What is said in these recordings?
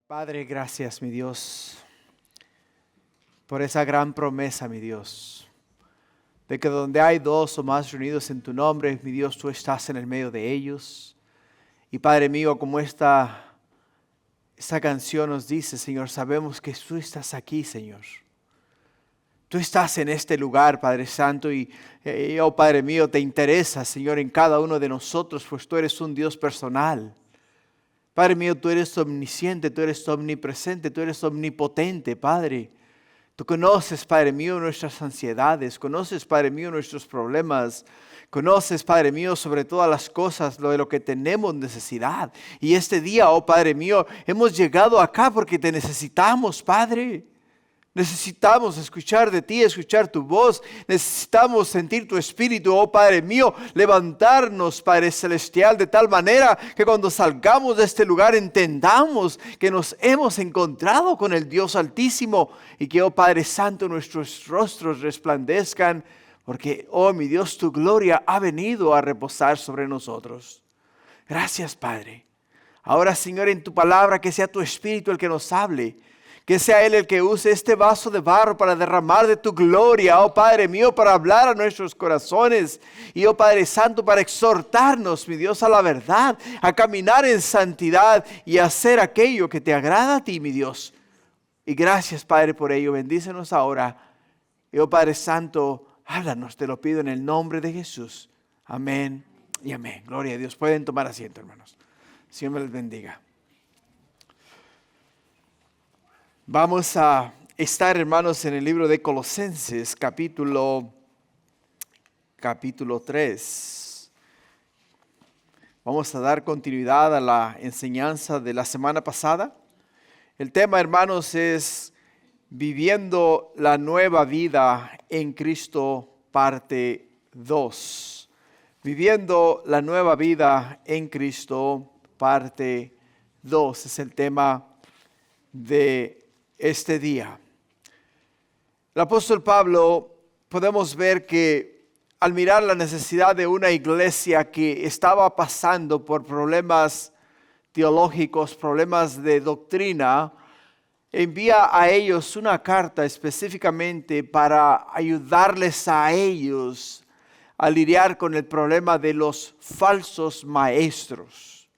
Padre, gracias, mi Dios, por esa gran promesa, mi Dios, de que donde hay dos o más reunidos en tu nombre, mi Dios, tú estás en el medio de ellos. Y Padre mío, como esta canción nos dice, Señor, sabemos que tú estás aquí, Señor. Tú estás en este lugar, Padre Santo, y oh Padre mío, te interesa, Señor, en cada uno de nosotros, pues tú eres un Dios personal. Padre mío, tú eres omnisciente, tú eres omnipresente, tú eres omnipotente, Padre. Tú conoces, Padre mío, nuestras ansiedades, conoces, Padre mío, nuestros problemas, conoces, Padre mío, sobre todas las cosas, de lo que tenemos necesidad. Y este día, oh Padre mío, hemos llegado acá porque te necesitamos, Padre. Necesitamos escuchar de ti, escuchar tu voz. Necesitamos sentir tu espíritu, oh Padre mío, levantarnos, Padre celestial, de tal manera que cuando salgamos de este lugar entendamos que nos hemos encontrado con el Dios Altísimo y que, oh Padre Santo, nuestros rostros resplandezcan porque, oh mi Dios, tu gloria ha venido a reposar sobre nosotros. Gracias, Padre. Ahora, Señor, en tu palabra, que sea tu espíritu el que nos hable. Que sea Él el que use este vaso de barro para derramar de tu gloria, oh Padre mío, para hablar a nuestros corazones. Y oh Padre Santo, para exhortarnos, mi Dios, a la verdad, a caminar en santidad y a hacer aquello que te agrada a ti, mi Dios. Y gracias, Padre, por ello. Bendícenos ahora. Y oh Padre Santo, háblanos, te lo pido en el nombre de Jesús. Amén y amén. Gloria a Dios. Pueden tomar asiento, hermanos. Señor me les bendiga. Vamos a estar, hermanos, en el libro de Colosenses, capítulo 3. Vamos a dar continuidad a la enseñanza de la semana pasada. El tema, hermanos, es viviendo la nueva vida en Cristo, parte 2. Viviendo la nueva vida en Cristo, parte 2. Es el tema de este día. El apóstol Pablo, podemos ver que al mirar la necesidad de una iglesia que estaba pasando por problemas teológicos, problemas de doctrina, envía a ellos una carta específicamente para ayudarles a ellos a lidiar con el problema de los falsos maestros,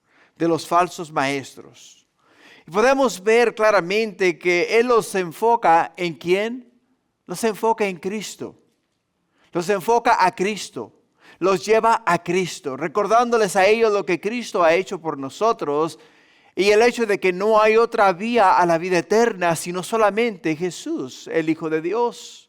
Y podemos ver claramente que Él los enfoca ¿en quién? Los enfoca en Cristo. Los enfoca a Cristo. Los lleva a Cristo, recordándoles a ellos lo que Cristo ha hecho por nosotros y el hecho de que no hay otra vía a la vida eterna, sino solamente Jesús, el Hijo de Dios.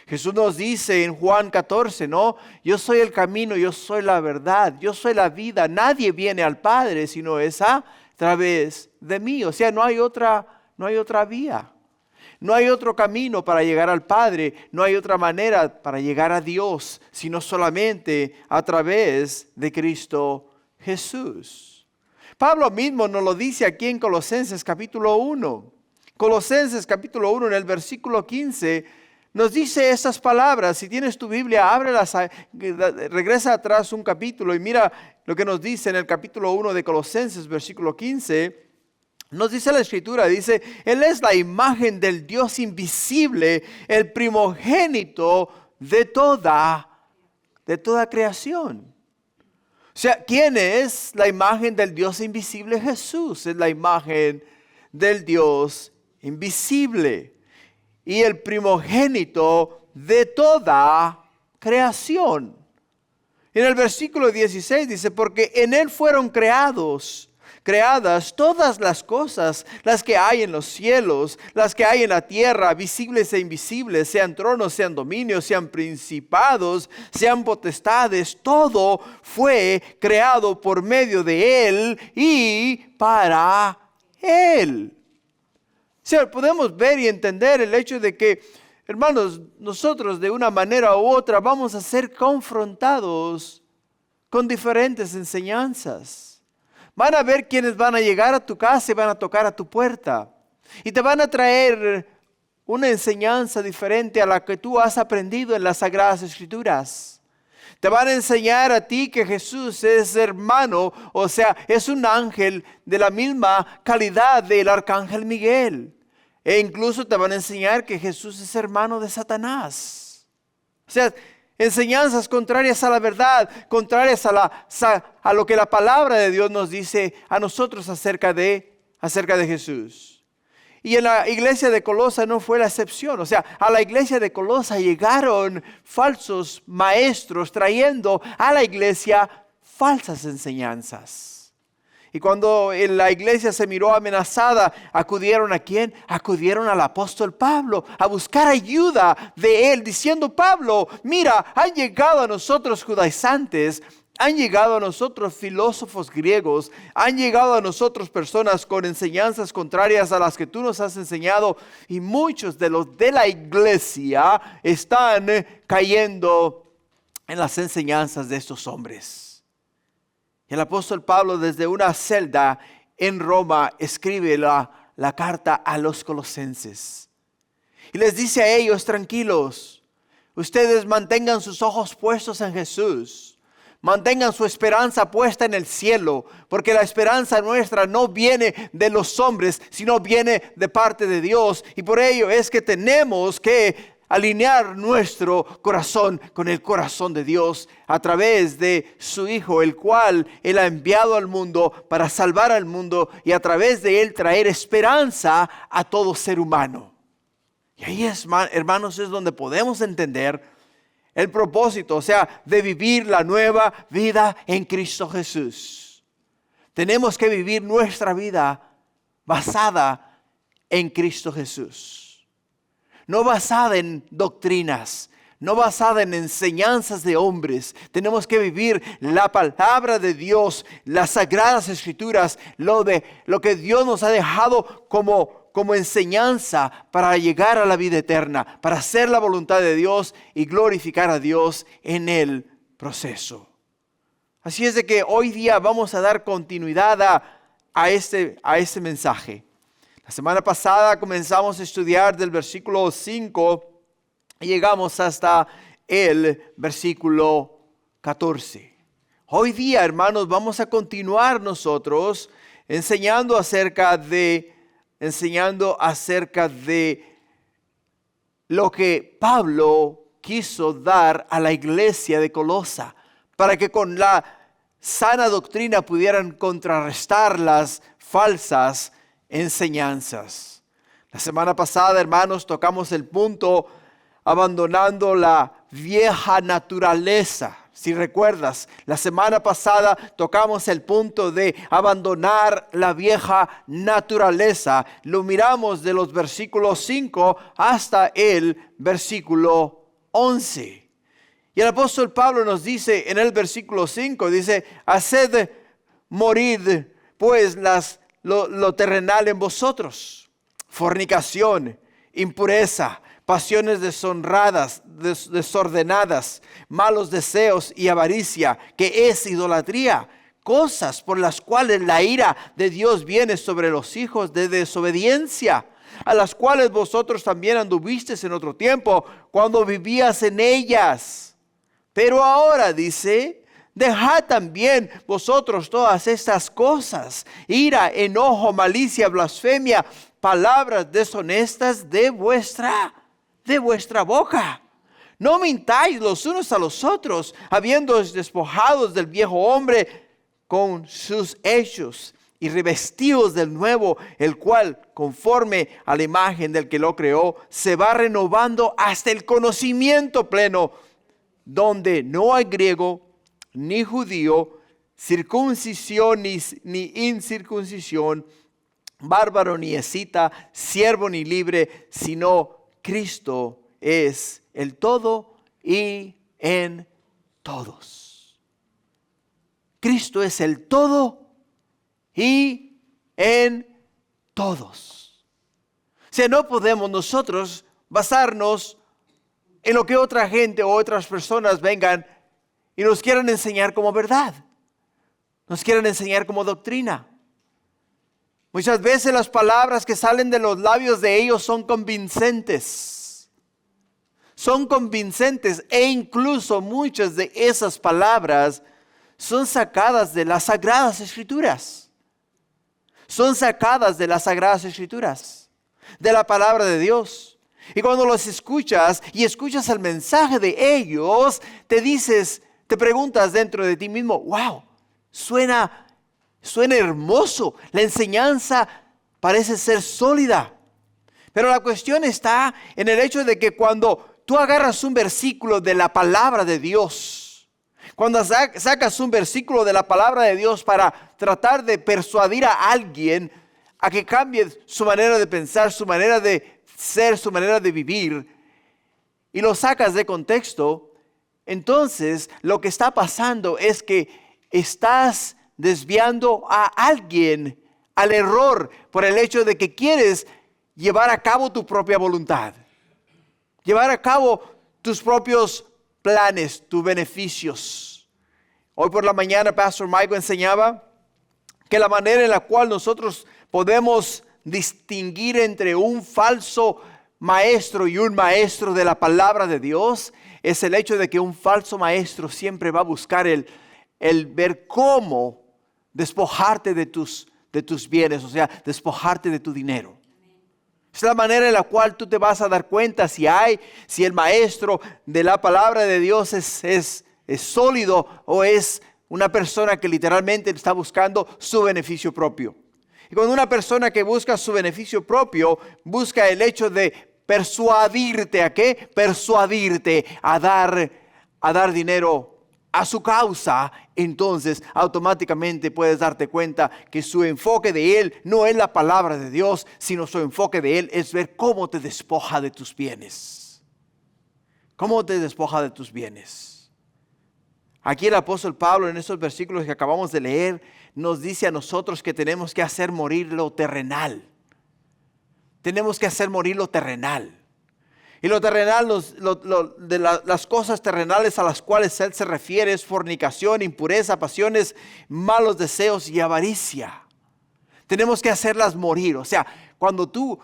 Jesús nos dice en Juan 14, ¿no? Yo soy el camino, yo soy la verdad, yo soy la vida. Nadie viene al Padre sino es a través de mí. O sea, no hay otra vía. No hay otro camino para llegar al Padre. No hay otra manera para llegar a Dios, sino solamente a través de Cristo Jesús. Pablo mismo nos lo dice aquí en Colosenses capítulo 1. Colosenses capítulo 1 en el versículo 15 nos dice estas palabras. Si tienes tu Biblia, ábrelas, regresa atrás un capítulo y mira lo que nos dice en el capítulo 1 de Colosenses, versículo 15. Nos dice la Escritura, dice, Él es la imagen del Dios invisible, el primogénito de toda creación. O sea, ¿quién es la imagen del Dios invisible? Jesús es la imagen del Dios invisible y el primogénito de toda creación. En el versículo 16 dice, porque en Él fueron creadas todas las cosas, las que hay en los cielos, las que hay en la tierra, visibles e invisibles, sean tronos, sean dominios, sean principados, sean potestades, todo fue creado por medio de Él y para Él. O sea, podemos ver y entender el hecho de que, hermanos, nosotros de una manera u otra vamos a ser confrontados con diferentes enseñanzas. Van a ver quienes van a llegar a tu casa y van a tocar a tu puerta. Y te van a traer una enseñanza diferente a la que tú has aprendido en las Sagradas Escrituras. Te van a enseñar a ti que Jesús es hermano, o sea, es un ángel de la misma calidad del arcángel Miguel. E incluso te van a enseñar que Jesús es hermano de Satanás. O sea, enseñanzas contrarias a la verdad, contrarias a lo que la palabra de Dios nos dice a nosotros acerca de Jesús. Y en la iglesia de Colosa no fue la excepción. O sea, a la iglesia de Colosa llegaron falsos maestros trayendo a la iglesia falsas enseñanzas. Y cuando la iglesia se miró amenazada, ¿acudieron a quién? Acudieron al apóstol Pablo a buscar ayuda de él, diciendo: Pablo, mira, han llegado a nosotros judaizantes, han llegado a nosotros filósofos griegos, han llegado a nosotros personas con enseñanzas contrarias a las que tú nos has enseñado, y muchos de los de la iglesia están cayendo en las enseñanzas de estos hombres. El apóstol Pablo, desde una celda en Roma, escribe la carta a los colosenses y les dice a ellos: tranquilos, ustedes mantengan sus ojos puestos en Jesús. Mantengan su esperanza puesta en el cielo, porque la esperanza nuestra no viene de los hombres, sino viene de parte de Dios. Y por ello es que tenemos que alinear nuestro corazón con el corazón de Dios a través de su Hijo, el cual Él ha enviado al mundo para salvar al mundo y a través de Él traer esperanza a todo ser humano. Y ahí, hermanos, es donde podemos entender el propósito, o sea, de vivir la nueva vida en Cristo Jesús. Tenemos que vivir nuestra vida basada en Cristo Jesús. No basada en doctrinas, no basada en enseñanzas de hombres. Tenemos que vivir la palabra de Dios, las sagradas escrituras, lo que Dios nos ha dejado como enseñanza para llegar a la vida eterna, para hacer la voluntad de Dios y glorificar a Dios en el proceso. Así es de que hoy día vamos a dar continuidad a este mensaje. La semana pasada comenzamos a estudiar del versículo 5 y llegamos hasta el versículo 14. Hoy día, hermanos, vamos a continuar nosotros enseñando acerca de lo que Pablo quiso dar a la iglesia de Colosa, para que con la sana doctrina pudieran contrarrestar las falsas enseñanzas. La semana pasada, hermanos, tocamos el punto abandonando la vieja naturaleza. Si recuerdas, la semana pasada tocamos el punto de abandonar la vieja naturaleza. Lo miramos de los versículos 5 hasta el versículo 11. Y el apóstol Pablo nos dice en el versículo 5, dice: haced morir pues lo terrenal en vosotros: fornicación, impureza, pasiones deshonradas, desordenadas, malos deseos y avaricia, que es idolatría, cosas por las cuales la ira de Dios viene sobre los hijos de desobediencia, a las cuales vosotros también anduvisteis en otro tiempo, cuando vivías en ellas. Pero ahora, dice, dejad también vosotros todas estas cosas: ira, enojo, malicia, blasfemia, palabras deshonestas de vuestra boca. No mintáis los unos a los otros, habiéndoos despojados del viejo hombre con sus hechos, y revestidos del nuevo, el cual, conforme a la imagen del que lo creó, se va renovando hasta el conocimiento pleno, donde no hay griego ni judío, circuncisión ni incircuncisión, bárbaro ni escita, siervo ni libre, sino Cristo es el todo y en todos. Cristo es el todo y en todos. O sea, no podemos nosotros basarnos en lo que otra gente o otras personas vengan y nos quieran enseñar como verdad, nos quieran enseñar como doctrina. Muchas veces las palabras que salen de los labios de ellos son convincentes, son convincentes e incluso muchas de esas palabras son sacadas de las Sagradas Escrituras. Son sacadas de las Sagradas Escrituras, de la palabra de Dios. Y cuando los escuchas y escuchas el mensaje de ellos, te preguntas dentro de ti mismo, wow, suena hermoso. La enseñanza parece ser sólida. Pero la cuestión está en el hecho de que cuando tú agarras un versículo de la palabra de Dios, cuando sacas un versículo de la palabra de Dios para tratar de persuadir a alguien a que cambie su manera de pensar, su manera de ser, su manera de vivir, y lo sacas de contexto, entonces lo que está pasando es que estás desviando a alguien al error por el hecho de que quieres llevar a cabo tu propia voluntad. Llevar a cabo tus propios planes, tus beneficios. Hoy por la mañana Pastor Michael enseñaba que la manera en la cual nosotros podemos distinguir entre un falso maestro y un maestro de la palabra de Dios es el hecho de que un falso maestro siempre va a buscar el ver cómo despojarte de tus bienes, o sea, despojarte de tu dinero. Es la manera en la cual tú te vas a dar cuenta si el maestro de la palabra de Dios es sólido o es una persona que literalmente está buscando su beneficio propio. Y cuando una persona que busca su beneficio propio, busca el hecho de persuadirte, ¿a qué? Persuadirte a dar dinero a su causa, entonces automáticamente puedes darte cuenta que su enfoque de él no es la palabra de Dios, sino su enfoque de él es ver cómo te despoja de tus bienes. ¿Cómo te despoja de tus bienes? Aquí el apóstol Pablo en esos versículos que acabamos de leer nos dice a nosotros que tenemos que hacer morir lo terrenal. Tenemos que hacer morir lo terrenal. Y lo terrenal, las cosas terrenales a las cuales él se refiere es fornicación, impureza, pasiones, malos deseos y avaricia. Tenemos que hacerlas morir. O sea, cuando tú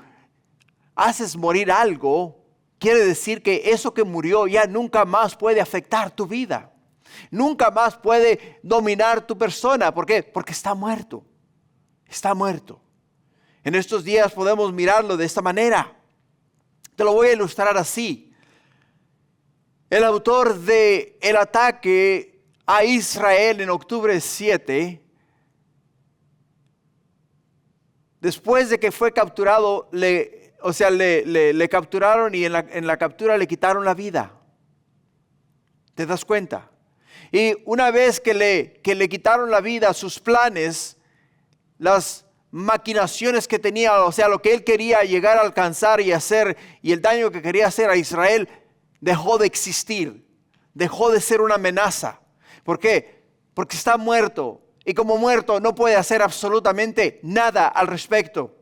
haces morir algo, quiere decir que eso que murió ya nunca más puede afectar tu vida. Nunca más puede dominar tu persona. ¿Por qué? Porque está muerto. Está muerto. En estos días podemos mirarlo de esta manera. Te lo voy a ilustrar así. El autor de el ataque a Israel en octubre 7, después de que fue capturado, le capturaron y en la captura le quitaron la vida. ¿Te das cuenta? Y una vez que le quitaron la vida, sus planes, las maquinaciones que tenía, o sea, lo que él quería llegar a alcanzar y hacer, y el daño que quería hacer a Israel, dejó de existir, dejó de ser una amenaza. ¿Por qué? Porque está muerto, y como muerto no puede hacer absolutamente nada al respecto.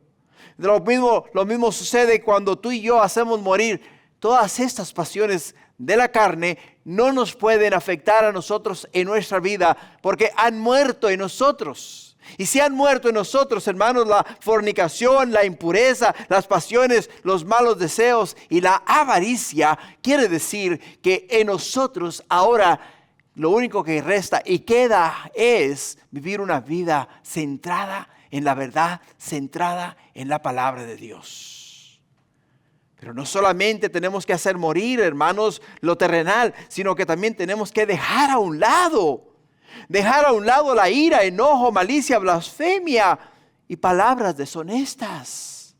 Lo mismo sucede cuando tú y yo hacemos morir todas estas pasiones de la carne. No nos pueden afectar a nosotros en nuestra vida, porque han muerto en nosotros. Y si han muerto en nosotros, hermanos, la fornicación, la impureza, las pasiones, los malos deseos y la avaricia, quiere decir que en nosotros ahora lo único que resta y queda es vivir una vida centrada en la verdad, centrada en la palabra de Dios. Pero no solamente tenemos que hacer morir, hermanos, lo terrenal, sino que también tenemos que dejar a un lado la ira, enojo, malicia, blasfemia y palabras deshonestas.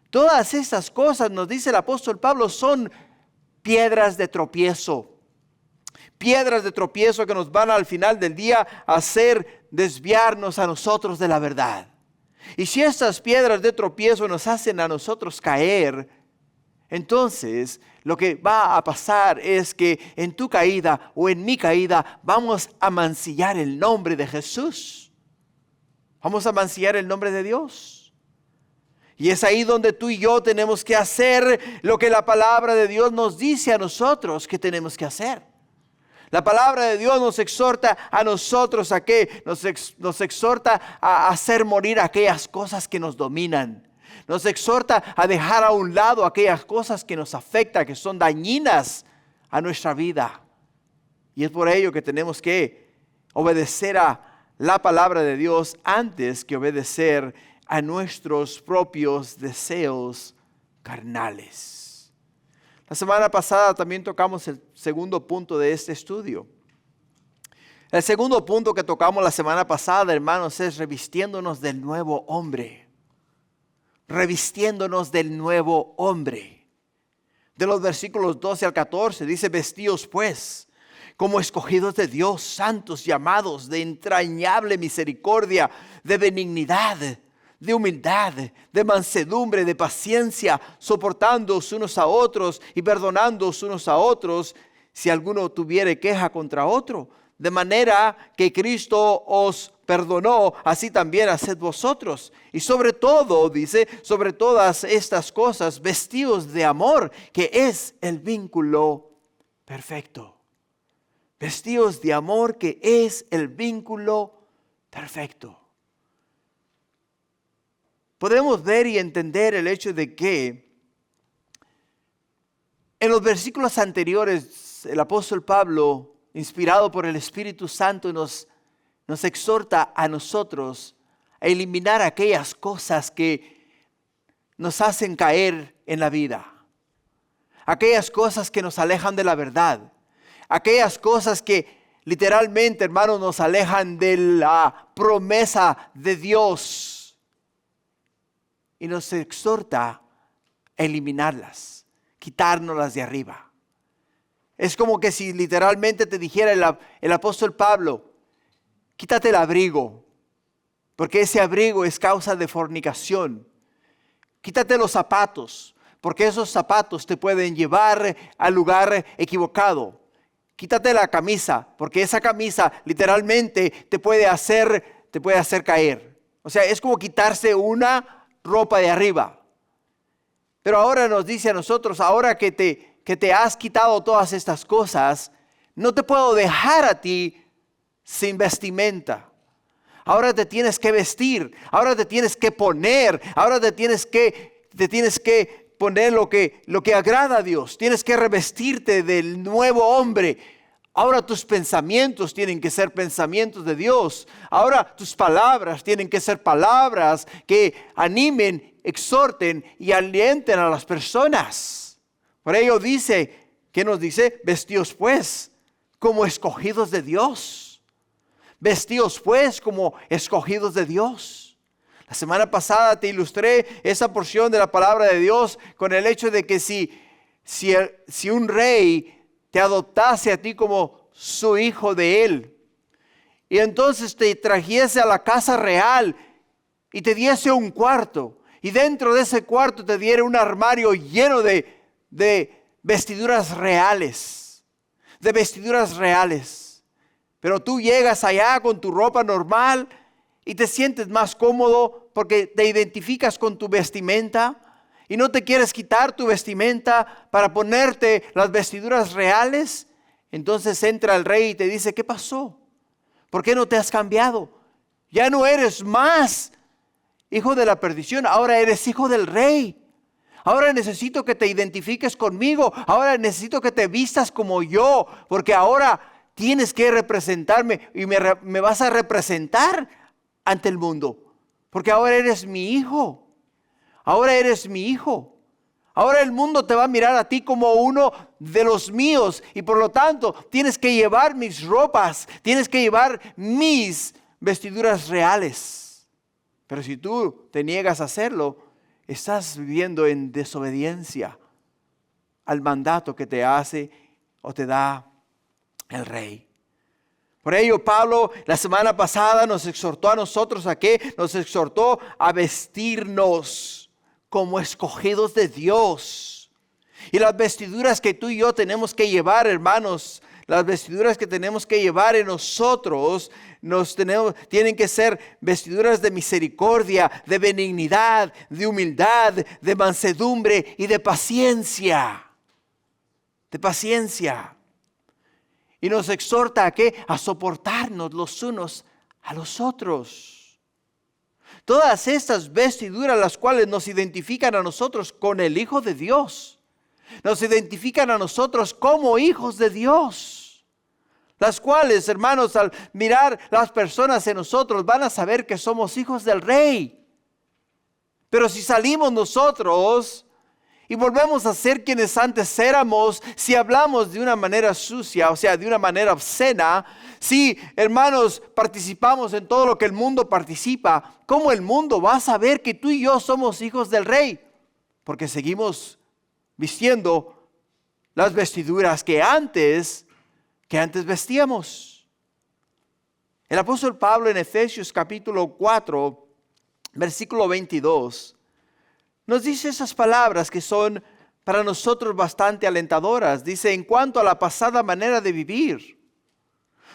Todas estas cosas, nos dice el apóstol Pablo, son piedras de tropiezo. Piedras de tropiezo que nos van al final del día a hacer desviarnos a nosotros de la verdad. Y si estas piedras de tropiezo nos hacen a nosotros caer, entonces lo que va a pasar es que en tu caída o en mi caída vamos a mancillar el nombre de Jesús. Vamos a mancillar el nombre de Dios. Y es ahí donde tú y yo tenemos que hacer lo que la palabra de Dios nos dice a nosotros que tenemos que hacer. La palabra de Dios nos exhorta a nosotros a qué? Nos exhorta a hacer morir aquellas cosas que nos dominan. Nos exhorta a dejar a un lado aquellas cosas que nos afectan, que son dañinas a nuestra vida. Y es por ello que tenemos que obedecer a la palabra de Dios antes que obedecer a nuestros propios deseos carnales. La semana pasada también tocamos el segundo punto de este estudio. El segundo punto que tocamos la semana pasada, hermanos, es revistiéndonos del nuevo hombre. Revistiéndonos del nuevo hombre. De los versículos 12 al 14 dice: vestíos pues como escogidos de Dios, santos y amados, de entrañable misericordia, de benignidad, de humildad, de mansedumbre, de paciencia, soportándoos unos a otros y perdonándoos unos a otros, si alguno tuviere queja contra otro. De manera que Cristo os perdonó, así también haced vosotros. Y sobre todo, dice, sobre todas estas cosas, vestíos de amor, que es el vínculo perfecto. Vestíos de amor, que es el vínculo perfecto. Podemos ver y entender el hecho de que en los versículos anteriores el apóstol Pablo, inspirado por el Espíritu Santo, nos exhorta a nosotros a eliminar aquellas cosas que nos hacen caer en la vida. Aquellas cosas que nos alejan de la verdad. Aquellas cosas que literalmente, hermanos, nos alejan de la promesa de Dios. Y nos exhorta a eliminarlas, quitárnoslas de arriba. Es como que si literalmente te dijera el apóstol Pablo: quítate el abrigo, porque ese abrigo es causa de fornicación. Quítate los zapatos, porque esos zapatos te pueden llevar al lugar equivocado. Quítate la camisa, porque esa camisa literalmente te puede hacer caer. O sea, es como quitarse una ropa de arriba. Pero ahora nos dice a nosotros, ahora que te has quitado todas estas cosas, no te puedo dejar a ti sin vestimenta. Ahora te tienes que vestir, ahora te tienes que poner, ahora te tienes que poner lo que agrada a Dios. Tienes que revestirte del nuevo hombre. Ahora tus pensamientos tienen que ser pensamientos de Dios. Ahora tus palabras tienen que ser palabras que animen, exhorten y alienten a las personas. Por ello dice, ¿qué nos dice? Vestíos pues como escogidos de Dios. Vestíos pues como escogidos de Dios. La semana pasada te ilustré esa porción de la palabra de Dios con el hecho de que si un rey te adoptase a ti como su hijo de él, y entonces te trajese a la casa real y te diese un cuarto, y dentro de ese cuarto te diera un armario lleno de vestiduras reales, pero tú llegas allá con tu ropa normal y te sientes más cómodo porque te identificas con tu vestimenta y no te quieres quitar tu vestimenta para ponerte las vestiduras reales. Entonces entra el rey y te dice: ¿qué pasó? ¿Por qué no te has cambiado? Ya no eres más hijo de la perdición, ahora eres hijo del rey. Ahora necesito que te identifiques conmigo, ahora necesito que te vistas como yo, porque ahora tienes que representarme y me vas a representar ante el mundo, porque ahora eres mi hijo. Ahora eres mi hijo. Ahora el mundo te va a mirar a ti como uno de los míos y por lo tanto tienes que llevar mis ropas, tienes que llevar mis vestiduras reales. Pero si tú te niegas a hacerlo, estás viviendo en desobediencia al mandato que te hace o te da el rey. Por ello, Pablo la semana pasada nos exhortó a nosotros ¿a qué? Nos exhortó a vestirnos como escogidos de Dios. Y las vestiduras que tú y yo tenemos que llevar, hermanos, las vestiduras que tenemos que llevar en nosotros, tienen que ser vestiduras de misericordia, de benignidad, de humildad, de mansedumbre y de paciencia. De paciencia. Y nos exhorta ¿a qué? A soportarnos los unos a los otros. Todas estas vestiduras, las cuales nos identifican a nosotros con el Hijo de Dios. Nos identifican a nosotros como hijos de Dios. Las cuales, hermanos, al mirar las personas en nosotros, van a saber que somos hijos del Rey. Pero si salimos nosotros y volvemos a ser quienes antes éramos, si hablamos de una manera sucia, o sea, de una manera obscena, si, hermanos, participamos en todo lo que el mundo participa, ¿cómo el mundo va a saber que tú y yo somos hijos del Rey? Porque seguimos vistiendo las vestiduras que antes vestíamos. El apóstol Pablo en Efesios capítulo 4, versículo 22, nos dice esas palabras que son para nosotros bastante alentadoras. Dice, en cuanto a la pasada manera de vivir,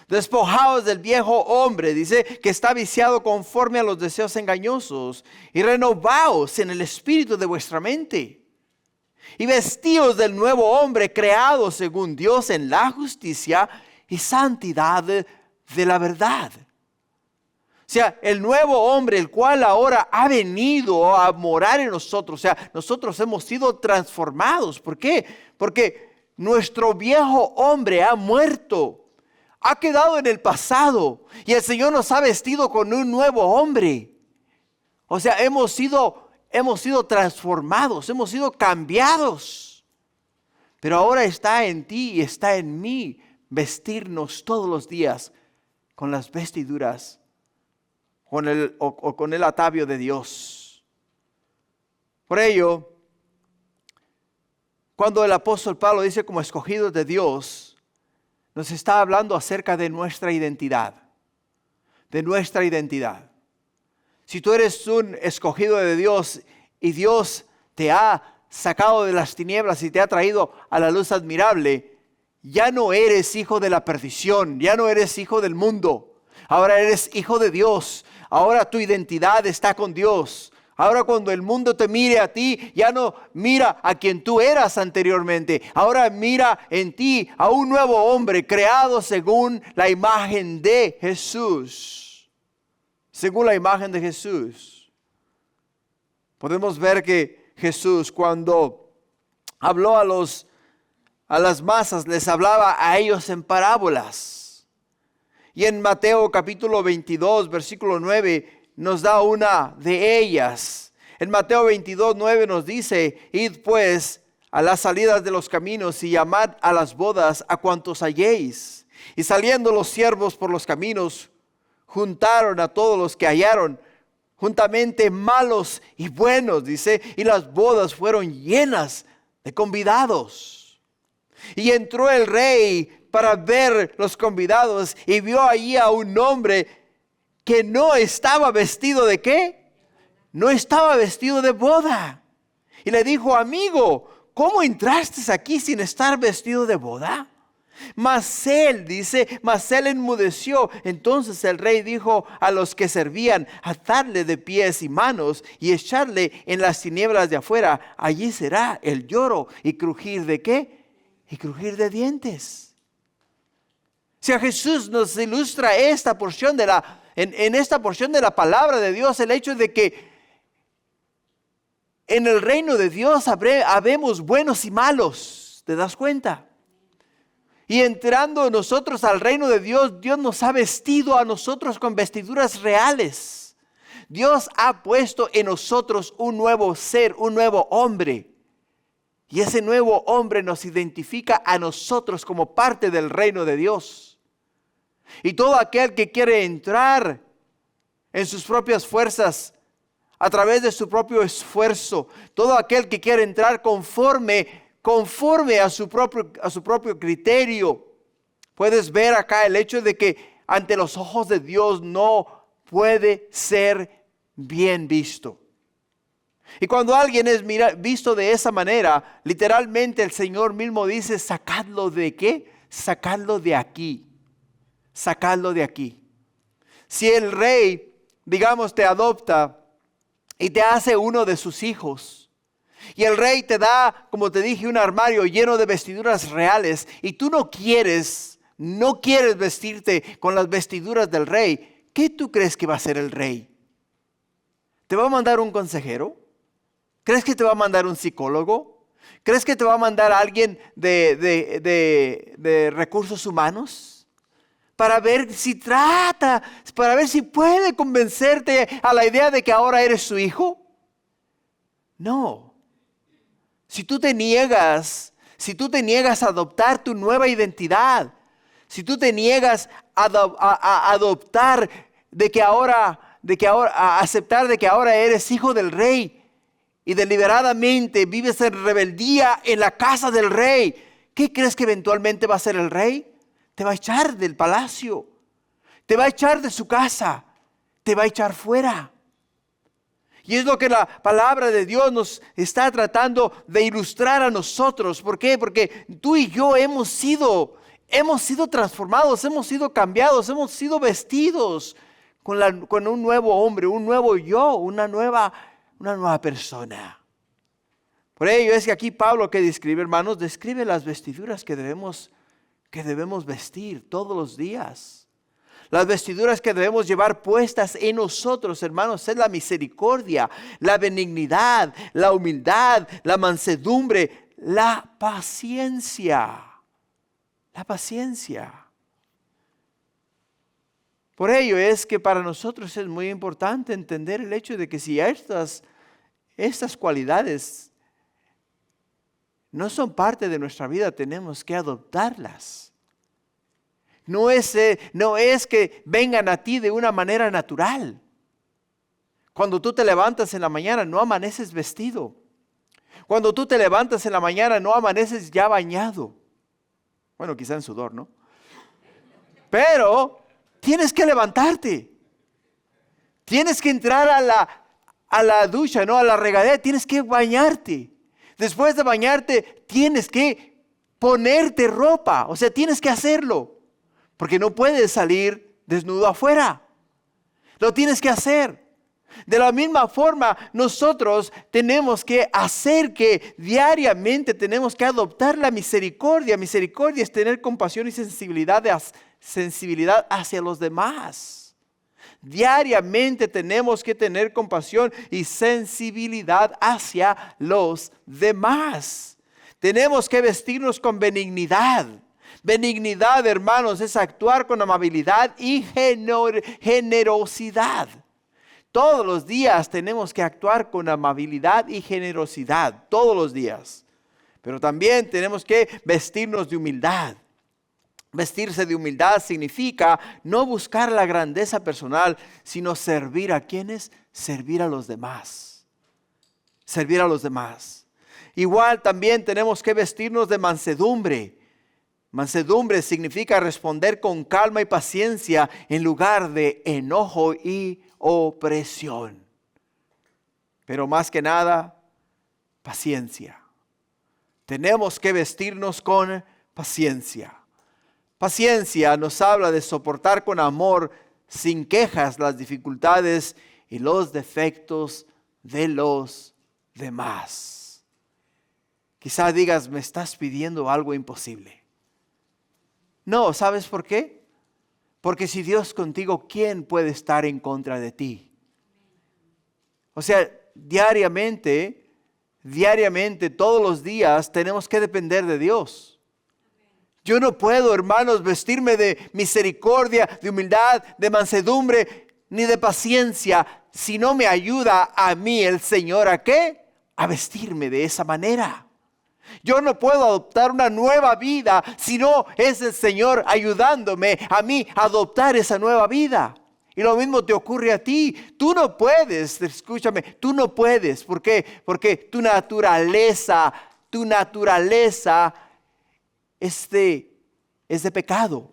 despojaos del viejo hombre, dice, que está viciado conforme a los deseos engañosos, y renovaos en el espíritu de vuestra mente, y vestíos del nuevo hombre creado según Dios en la justicia y santidad de la verdad. O sea, el nuevo hombre, el cual ahora ha venido a morar en nosotros. O sea, nosotros hemos sido transformados. ¿Por qué? Porque nuestro viejo hombre ha muerto. Ha quedado en el pasado. Y el Señor nos ha vestido con un nuevo hombre. O sea, hemos sido transformados. Hemos sido cambiados. Pero ahora está en ti y está en mí vestirnos todos los días con las vestiduras con el atavio de Dios. Por ello, cuando el apóstol Pablo dice como escogidos de Dios, nos está hablando acerca de nuestra identidad. De nuestra identidad. Si tú eres un escogido de Dios y Dios te ha sacado de las tinieblas y te ha traído a la luz admirable, ya no eres hijo de la perdición, ya no eres hijo del mundo. Ahora eres hijo de Dios. Ahora tu identidad está con Dios. Ahora cuando el mundo te mire a ti, ya no mira a quien tú eras anteriormente. Ahora mira en ti a un nuevo hombre creado según la imagen de Jesús. Según la imagen de Jesús. Podemos ver que Jesús, cuando habló a las masas, les hablaba a ellos en parábolas. Y en Mateo capítulo 22, versículo 9, nos da una de ellas. En Mateo 22, 9 nos dice, id pues a las salidas de los caminos y llamad a las bodas a cuantos halléis. Y saliendo los siervos por los caminos, juntaron a todos los que hallaron, juntamente malos y buenos, dice, y las bodas fueron llenas de convidados. Y entró el rey para ver los convidados y vio allí a un hombre que no estaba vestido ¿de qué? No estaba vestido de boda. Y le dijo, amigo, ¿cómo entraste aquí sin estar vestido de boda? Mas él enmudeció. Entonces el rey dijo a los que servían, atadle de pies y manos y echarle en las tinieblas de afuera. Allí será el lloro y crujir ¿de qué? Y crujir de dientes. Si a Jesús nos ilustra esta porción en esta porción de la palabra de Dios, el hecho de que en el reino de Dios habemos buenos y malos. ¿Te das cuenta? Y entrando nosotros al reino de Dios, Dios nos ha vestido a nosotros con vestiduras reales. Dios ha puesto en nosotros un nuevo ser, un nuevo hombre. Y ese nuevo hombre nos identifica a nosotros como parte del reino de Dios. Y todo aquel que quiere entrar en sus propias fuerzas, a través de su propio esfuerzo, todo aquel que quiere entrar conforme a su propio criterio, puedes ver acá el hecho de que ante los ojos de Dios no puede ser bien visto. Y cuando alguien es visto de esa manera, literalmente el Señor mismo dice, sacadlo ¿de qué? Sacadlo de aquí. Sacadlo de aquí. Si el rey, digamos, te adopta y te hace uno de sus hijos, y el rey te da, como te dije, un armario lleno de vestiduras reales, y tú no quieres vestirte con las vestiduras del rey, ¿qué tú crees que va a hacer el rey? ¿Te va a mandar un consejero? ¿Crees que te va a mandar un psicólogo? ¿Crees que te va a mandar alguien de recursos humanos? Para ver si puede convencerte a la idea de que ahora eres su hijo. No. Si tú te niegas a adoptar tu nueva identidad, si tú te niegas a adoptar a aceptar de que ahora eres hijo del rey y deliberadamente vives en rebeldía en la casa del rey, ¿qué crees que eventualmente va a hacer el rey? Te va a echar del palacio, te va a echar de su casa, te va a echar fuera. Y es lo que la palabra de Dios nos está tratando de ilustrar a nosotros. ¿Por qué? Porque tú y yo hemos sido transformados, hemos sido cambiados, hemos sido vestidos con un nuevo hombre, un nuevo yo, una nueva persona. Por ello es que aquí Pablo que describe, hermanos, describe las vestiduras que debemos vestir todos los días. Las vestiduras que debemos llevar puestas en nosotros, hermanos, es la misericordia, la benignidad, la humildad, la mansedumbre, la paciencia. La paciencia. Por ello es que para nosotros es muy importante entender el hecho de que si estas cualidades no son parte de nuestra vida, tenemos que adoptarlas. No es que vengan a ti de una manera natural. Cuando tú te levantas en la mañana, no amaneces vestido. Cuando tú te levantas en la mañana, no amaneces ya bañado. Bueno, quizá en sudor, ¿no? Pero tienes que levantarte. Tienes que entrar a la ducha, ¿no? A la regadera. Tienes que bañarte. Después de bañarte, tienes que ponerte ropa. O sea, tienes que hacerlo. Porque no puedes salir desnudo afuera. Lo tienes que hacer. De la misma forma, nosotros tenemos que hacer que diariamente tenemos que adoptar la misericordia. Misericordia es tener compasión y sensibilidad hacia los demás. Diariamente tenemos que tener compasión y sensibilidad hacia los demás. Tenemos que vestirnos con benignidad. Benignidad, hermanos, es actuar con amabilidad y generosidad. Todos los días tenemos que actuar con amabilidad y generosidad, todos los días. Pero también tenemos que vestirnos de humildad. Vestirse de humildad significa no buscar la grandeza personal, sino servir a quienes, servir a los demás. Servir a los demás. Igual también tenemos que vestirnos de mansedumbre. Mansedumbre significa responder con calma y paciencia en lugar de enojo y opresión. Pero más que nada, paciencia. Tenemos que vestirnos con paciencia. Paciencia nos habla de soportar con amor, sin quejas, las dificultades y los defectos de los demás. Quizá digas, me estás pidiendo algo imposible. No, ¿sabes por qué? Porque si Dios es contigo, ¿quién puede estar en contra de ti? O sea, diariamente, todos los días tenemos que depender de Dios. Yo no puedo, hermanos, vestirme de misericordia, de humildad, de mansedumbre, ni de paciencia, si no me ayuda a mí el Señor, ¿a qué? A vestirme de esa manera. Yo no puedo adoptar una nueva vida si no es el Señor ayudándome a mí a adoptar esa nueva vida. Y lo mismo te ocurre a ti. Tú no puedes, escúchame, tú no puedes. ¿Por qué? Porque tu naturaleza es de pecado.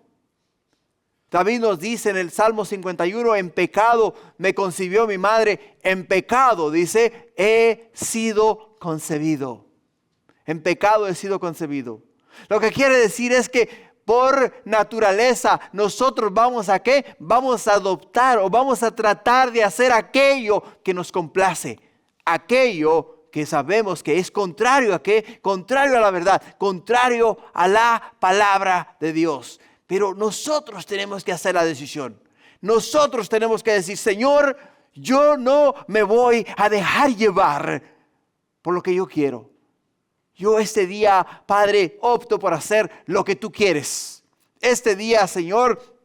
David nos dice en el Salmo 51, en pecado me concibió mi madre, en pecado, dice, he sido concebido. En pecado he sido concebido. Lo que quiere decir es que por naturaleza nosotros vamos a ¿qué? Vamos a adoptar o vamos a tratar de hacer aquello que nos complace. Aquello que sabemos que es contrario a ¿qué? Contrario a la verdad, contrario a la palabra de Dios. Pero nosotros tenemos que hacer la decisión. Nosotros tenemos que decir, Señor, Yo no me voy a dejar llevar por lo que yo quiero. Yo este día, Padre, opto por hacer lo que tú quieres. Este día, Señor,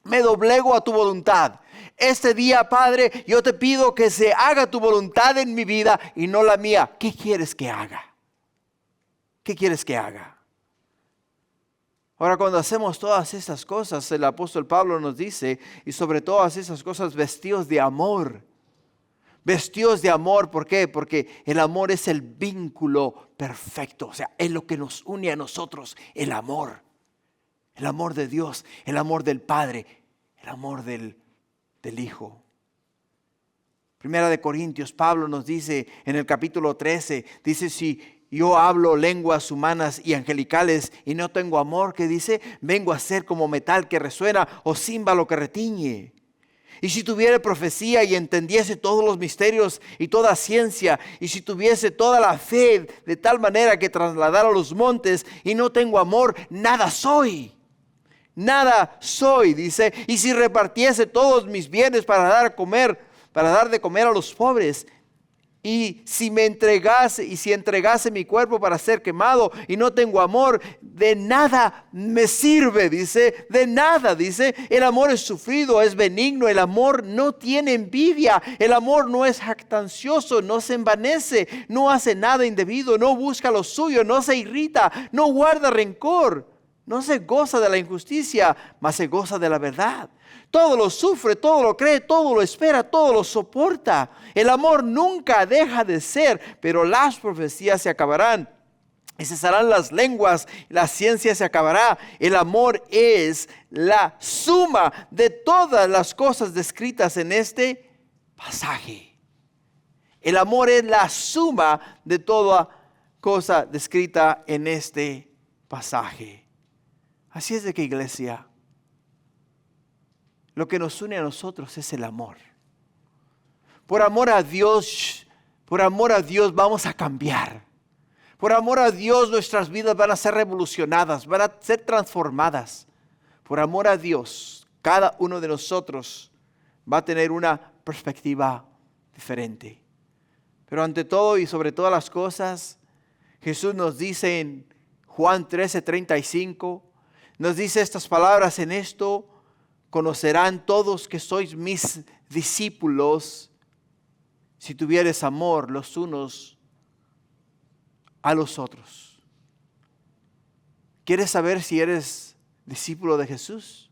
me doblego a tu voluntad. Este día, Padre, yo te pido que se haga tu voluntad en mi vida y no la mía. ¿Qué quieres que haga? ¿Qué quieres que haga? Ahora, cuando hacemos todas estas cosas, el apóstol Pablo nos dice, y sobre todas esas cosas, vestidos de amor. Vestidos de amor, ¿por qué? Porque el amor es el vínculo perfecto. O sea, es lo que nos une a nosotros, el amor. El amor de Dios, el amor del Padre, el amor del Hijo. Primera de Corintios, Pablo nos dice en el capítulo 13, dice, si yo hablo lenguas humanas y angelicales y no tengo amor, ¿qué dice? Vengo a ser como metal que resuena o címbalo que retiñe. Y si tuviera profecía y entendiese todos los misterios y toda ciencia, y si tuviese toda la fe de tal manera que trasladara los montes y no tengo amor, nada soy. Nada soy, dice, y si repartiese todos mis bienes para dar de comer a los pobres, y si entregase mi cuerpo para ser quemado y no tengo amor, de nada me sirve, dice, de nada, dice. El amor es sufrido, es benigno, el amor no tiene envidia, el amor no es jactancioso, no se envanece, no hace nada indebido, no busca lo suyo, no se irrita, no guarda rencor. No se goza de la injusticia, mas se goza de la verdad. Todo lo sufre, todo lo cree, todo lo espera, todo lo soporta. El amor nunca deja de ser, pero las profecías se acabarán. Y cesarán las lenguas, la ciencia se acabará. El amor es la suma de todas las cosas descritas en este pasaje. El amor es la suma de toda cosa descrita en este pasaje. Así es de que, iglesia, lo que nos une a nosotros es el amor. Por amor a Dios vamos a cambiar. Por amor a Dios nuestras vidas van a ser revolucionadas, van a ser transformadas. Por amor a Dios, cada uno de nosotros va a tener una perspectiva diferente. Pero ante todo y sobre todas las cosas, Jesús nos dice en Juan 13:35, nos dice estas palabras: en esto conocerán todos que sois mis discípulos, si tuvieres amor los unos a los otros. ¿Quieres saber si eres discípulo de Jesús?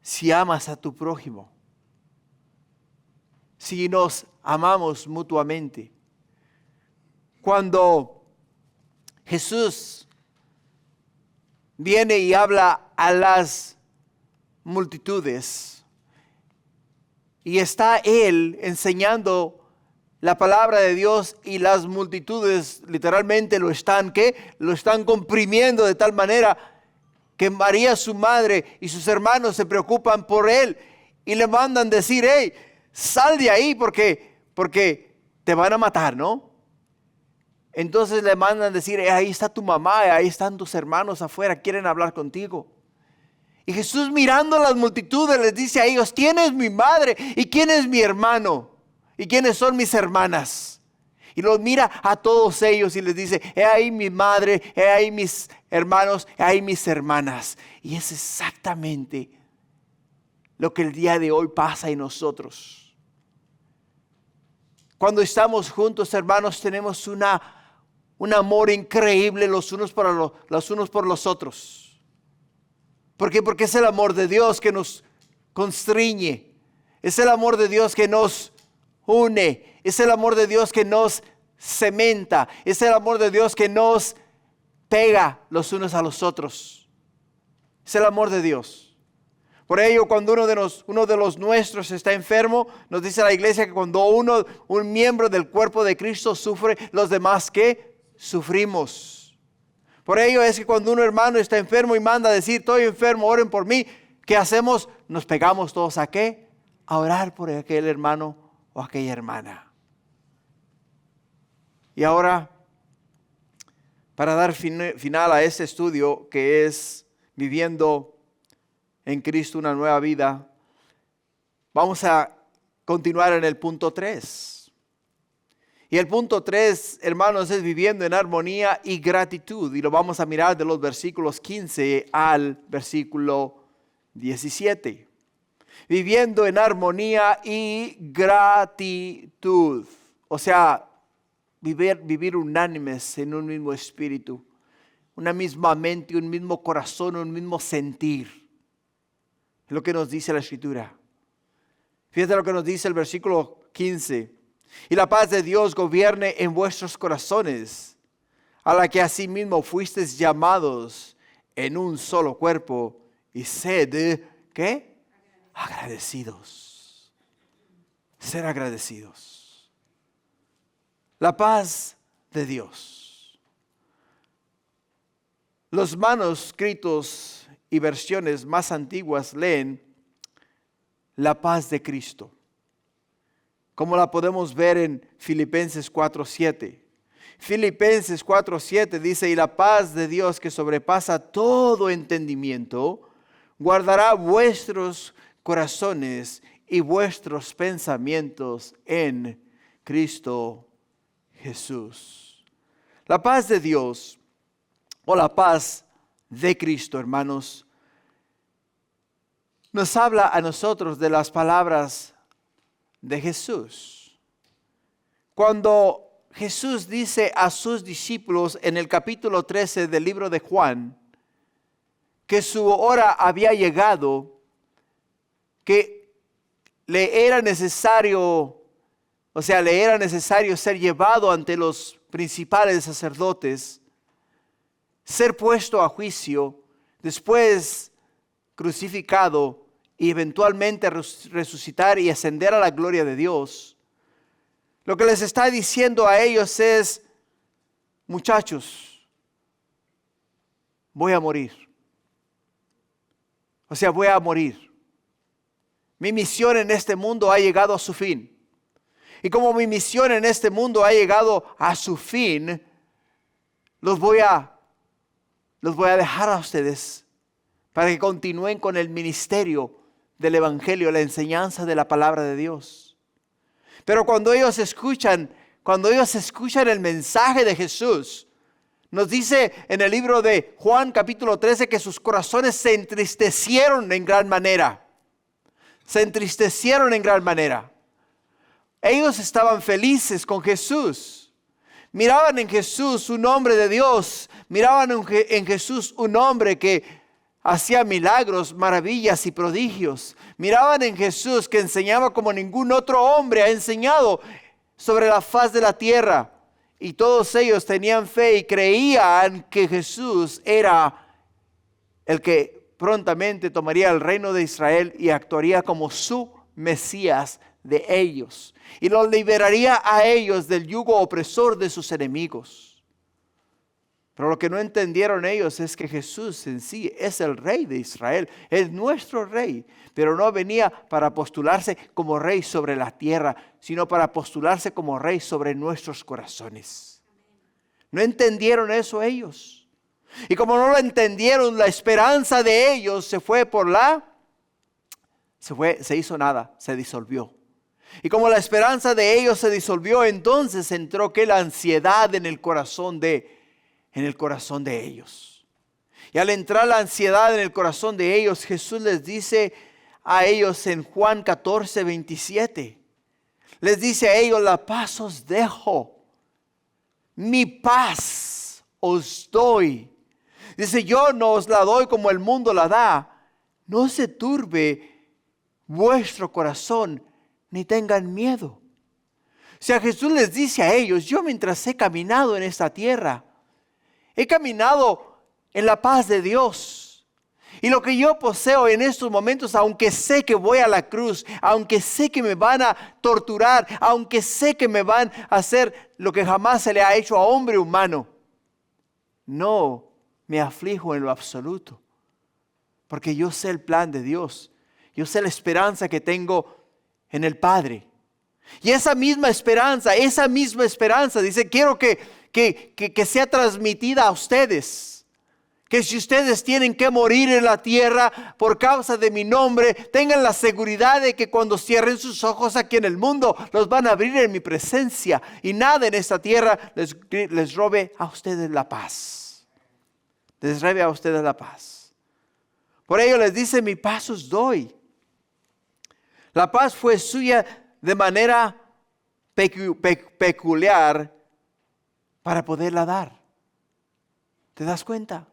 Si amas a tu prójimo, si nos amamos mutuamente. Cuando Jesús viene y habla a las multitudes y está Él enseñando la palabra de Dios, y las multitudes literalmente lo están comprimiendo de tal manera que María, su madre, y sus hermanos se preocupan por Él y le mandan decir: hey, sal de ahí porque te van a matar, ¿no? Entonces le mandan decir: ahí está tu mamá, ahí están tus hermanos afuera, quieren hablar contigo. Y Jesús, mirando a las multitudes, les dice a ellos: ¿quién es mi madre y quién es mi hermano? ¿Y quiénes son mis hermanas? Y los mira a todos ellos y les dice: he ahí mi madre, he ahí mis hermanos, he ahí mis hermanas. Y es exactamente lo que el día de hoy pasa en nosotros. Cuando estamos juntos, hermanos, tenemos un amor increíble los unos por los otros. ¿Por qué? Porque es el amor de Dios que nos constriñe. Es el amor de Dios que nos une. Es el amor de Dios que nos cementa. Es el amor de Dios que nos pega los unos a los otros. Es el amor de Dios. Por ello, cuando uno de los nuestros está enfermo, nos dice la iglesia que cuando un miembro del cuerpo de Cristo sufre, los demás ¿qué? Sufrimos. Por ello es que cuando un hermano está enfermo y manda a decir: estoy enfermo, oren por mí, ¿qué hacemos? Nos pegamos todos ¿a qué? A orar por aquel hermano o aquella hermana. Y ahora, para dar final a este estudio que es viviendo en Cristo una nueva vida, Vamos a continuar en el punto 3. Y el punto 3, hermanos, es viviendo en armonía y gratitud. Y lo vamos a mirar de los versículos 15 al versículo 17. Viviendo en armonía y gratitud. O sea, vivir unánimes en un mismo espíritu, una misma mente, un mismo corazón, un mismo sentir. Es lo que nos dice la Escritura. Fíjate lo que nos dice el versículo 15. Y la paz de Dios gobierne en vuestros corazones, a la que asimismo fuisteis llamados en un solo cuerpo, y sed, ¿qué? Agradecidos. Ser agradecidos. La paz de Dios. Los manuscritos y versiones más antiguas leen la paz de Cristo, como la podemos ver en Filipenses 4:7. Filipenses 4:7 dice, y la paz de Dios que sobrepasa todo entendimiento, guardará vuestros corazones y vuestros pensamientos en Cristo Jesús. La paz de Dios o la paz de Cristo, hermanos, nos habla a nosotros de las palabras de Jesús. Cuando Jesús dice a sus discípulos en el capítulo 13 del libro de Juan, que su hora había llegado, que le era necesario ser llevado ante los principales sacerdotes, ser puesto a juicio, después crucificado y eventualmente resucitar y ascender a la gloria de Dios. Lo que les está diciendo a ellos es, muchachos, voy a morir. O sea, voy a morir. Mi misión en este mundo ha llegado a su fin. Y como mi misión en este mundo ha llegado a su fin, los voy a dejar a ustedes para que continúen con el ministerio del Evangelio, la enseñanza de la palabra de Dios. Pero cuando ellos escuchan el mensaje de Jesús, nos dice en el libro de Juan capítulo 13 que sus corazones se entristecieron en gran manera. Se entristecieron en gran manera. Ellos estaban felices con Jesús. Miraban en Jesús un hombre de Dios. Miraban en Jesús un hombre que hacía milagros, maravillas y prodigios. Miraban en Jesús que enseñaba como ningún otro hombre ha enseñado sobre la faz de la tierra. Y todos ellos tenían fe y creían que Jesús era el que prontamente tomaría el reino de Israel y actuaría como su Mesías de ellos. Y los liberaría a ellos del yugo opresor de sus enemigos. Pero lo que no entendieron ellos es que Jesús en sí es el rey de Israel, es nuestro rey, pero no venía para postularse como rey sobre la tierra, sino para postularse como rey sobre nuestros corazones. No entendieron eso ellos. Y como no lo entendieron, la esperanza de ellos se hizo nada, se disolvió. Y como la esperanza de ellos se disolvió, entonces entró que la ansiedad en el corazón de ellos. Y al entrar la ansiedad en el corazón de ellos, Jesús les dice a ellos en Juan 14:27, les dice a ellos, la paz os dejo, mi paz os doy. Dice, yo no os la doy como el mundo la da. No se turbe vuestro corazón, ni tengan miedo. O sea, Jesús les dice a ellos, yo mientras he caminado en esta tierra, he caminado en la paz de Dios. Y lo que yo poseo en estos momentos, aunque sé que voy a la cruz, aunque sé que me van a torturar, aunque sé que me van a hacer lo que jamás se le ha hecho a hombre humano, no me aflijo en lo absoluto. Porque yo sé el plan de Dios. Yo sé la esperanza que tengo en el Padre. Y esa misma esperanza, dice, quiero que sea transmitida a ustedes. Que si ustedes tienen que morir en la tierra por causa de mi nombre, tengan la seguridad de que cuando cierren sus ojos aquí en el mundo, los van a abrir en mi presencia. Y nada en esta tierra les robe a ustedes la paz. Les robe a ustedes la paz. Por ello les dice, mi paz os doy. La paz fue suya de manera peculiar para poderla dar. ¿Te das cuenta?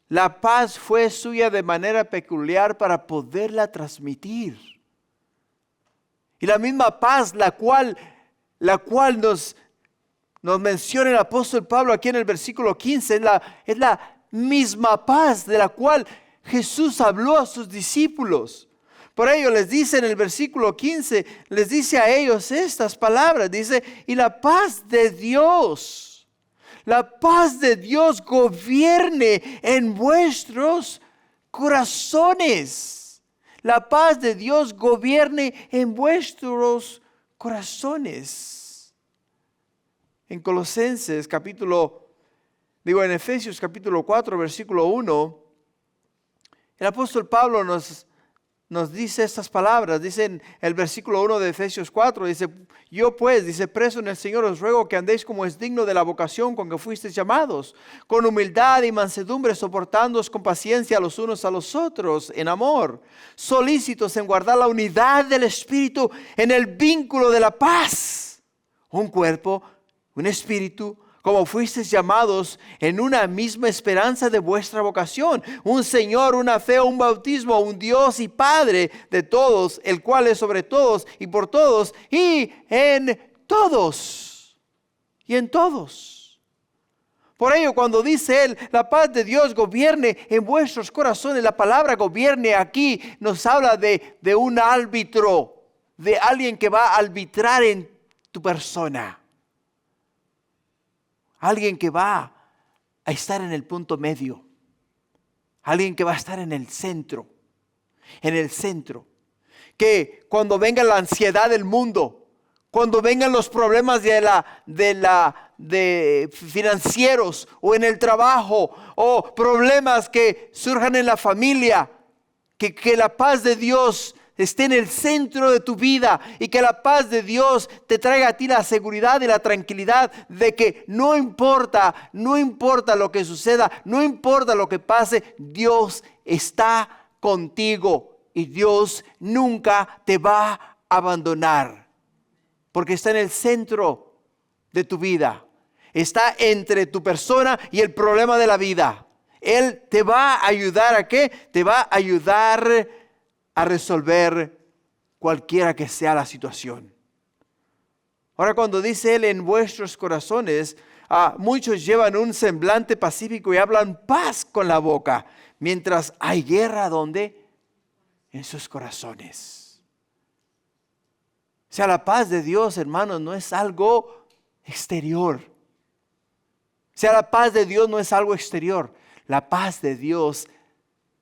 La paz fue suya de manera peculiar para poderla transmitir. Y la misma paz, la cual nos menciona el apóstol Pablo aquí en el versículo 15, es la misma paz de la cual Jesús habló a sus discípulos. Por ello les dice en el versículo 15, les dice a ellos estas palabras, dice, y la paz de Dios gobierne en vuestros corazones. La paz de Dios gobierne en vuestros corazones. En en Efesios capítulo 4, versículo 1, el apóstol Pablo nos dice estas palabras. Dice en el versículo 1 de Efesios 4, dice, yo pues, dice, preso en el Señor, os ruego que andéis como es digno de la vocación con que fuisteis llamados, con humildad y mansedumbre, soportándoos con paciencia los unos a los otros, en amor, solícitos en guardar la unidad del Espíritu en el vínculo de la paz. Un cuerpo, un espíritu, como fuisteis llamados en una misma esperanza de vuestra vocación, un Señor, una fe, un bautismo, un Dios y Padre de todos, el cual es sobre todos y por todos y en todos. Y en todos. Por ello, cuando dice Él, la paz de Dios gobierne en vuestros corazones, la palabra gobierne aquí nos habla de un árbitro, de alguien que va a arbitrar en tu persona. Alguien que va a estar en el punto medio. Alguien que va a estar en el centro. En el centro. Que cuando venga la ansiedad del mundo, cuando vengan los problemas de financieros o en el trabajo, o problemas que surjan en la familia, que la paz de Dios esté en el centro de tu vida y que la paz de Dios te traiga a ti la seguridad y la tranquilidad de que no importa lo que suceda, no importa lo que pase, Dios está contigo y Dios nunca te va a abandonar porque está en el centro de tu vida, está entre tu persona y el problema de la vida. Él te va a ayudar ¿a qué? Te va a ayudar a resolver cualquiera que sea la situación. Ahora, cuando dice Él en vuestros corazones, muchos llevan un semblante pacífico y hablan paz con la boca, mientras hay guerra, ¿dónde? En sus corazones. O sea, la paz de Dios, hermanos, no es algo exterior. O sea, la paz de Dios no es algo exterior. La paz de Dios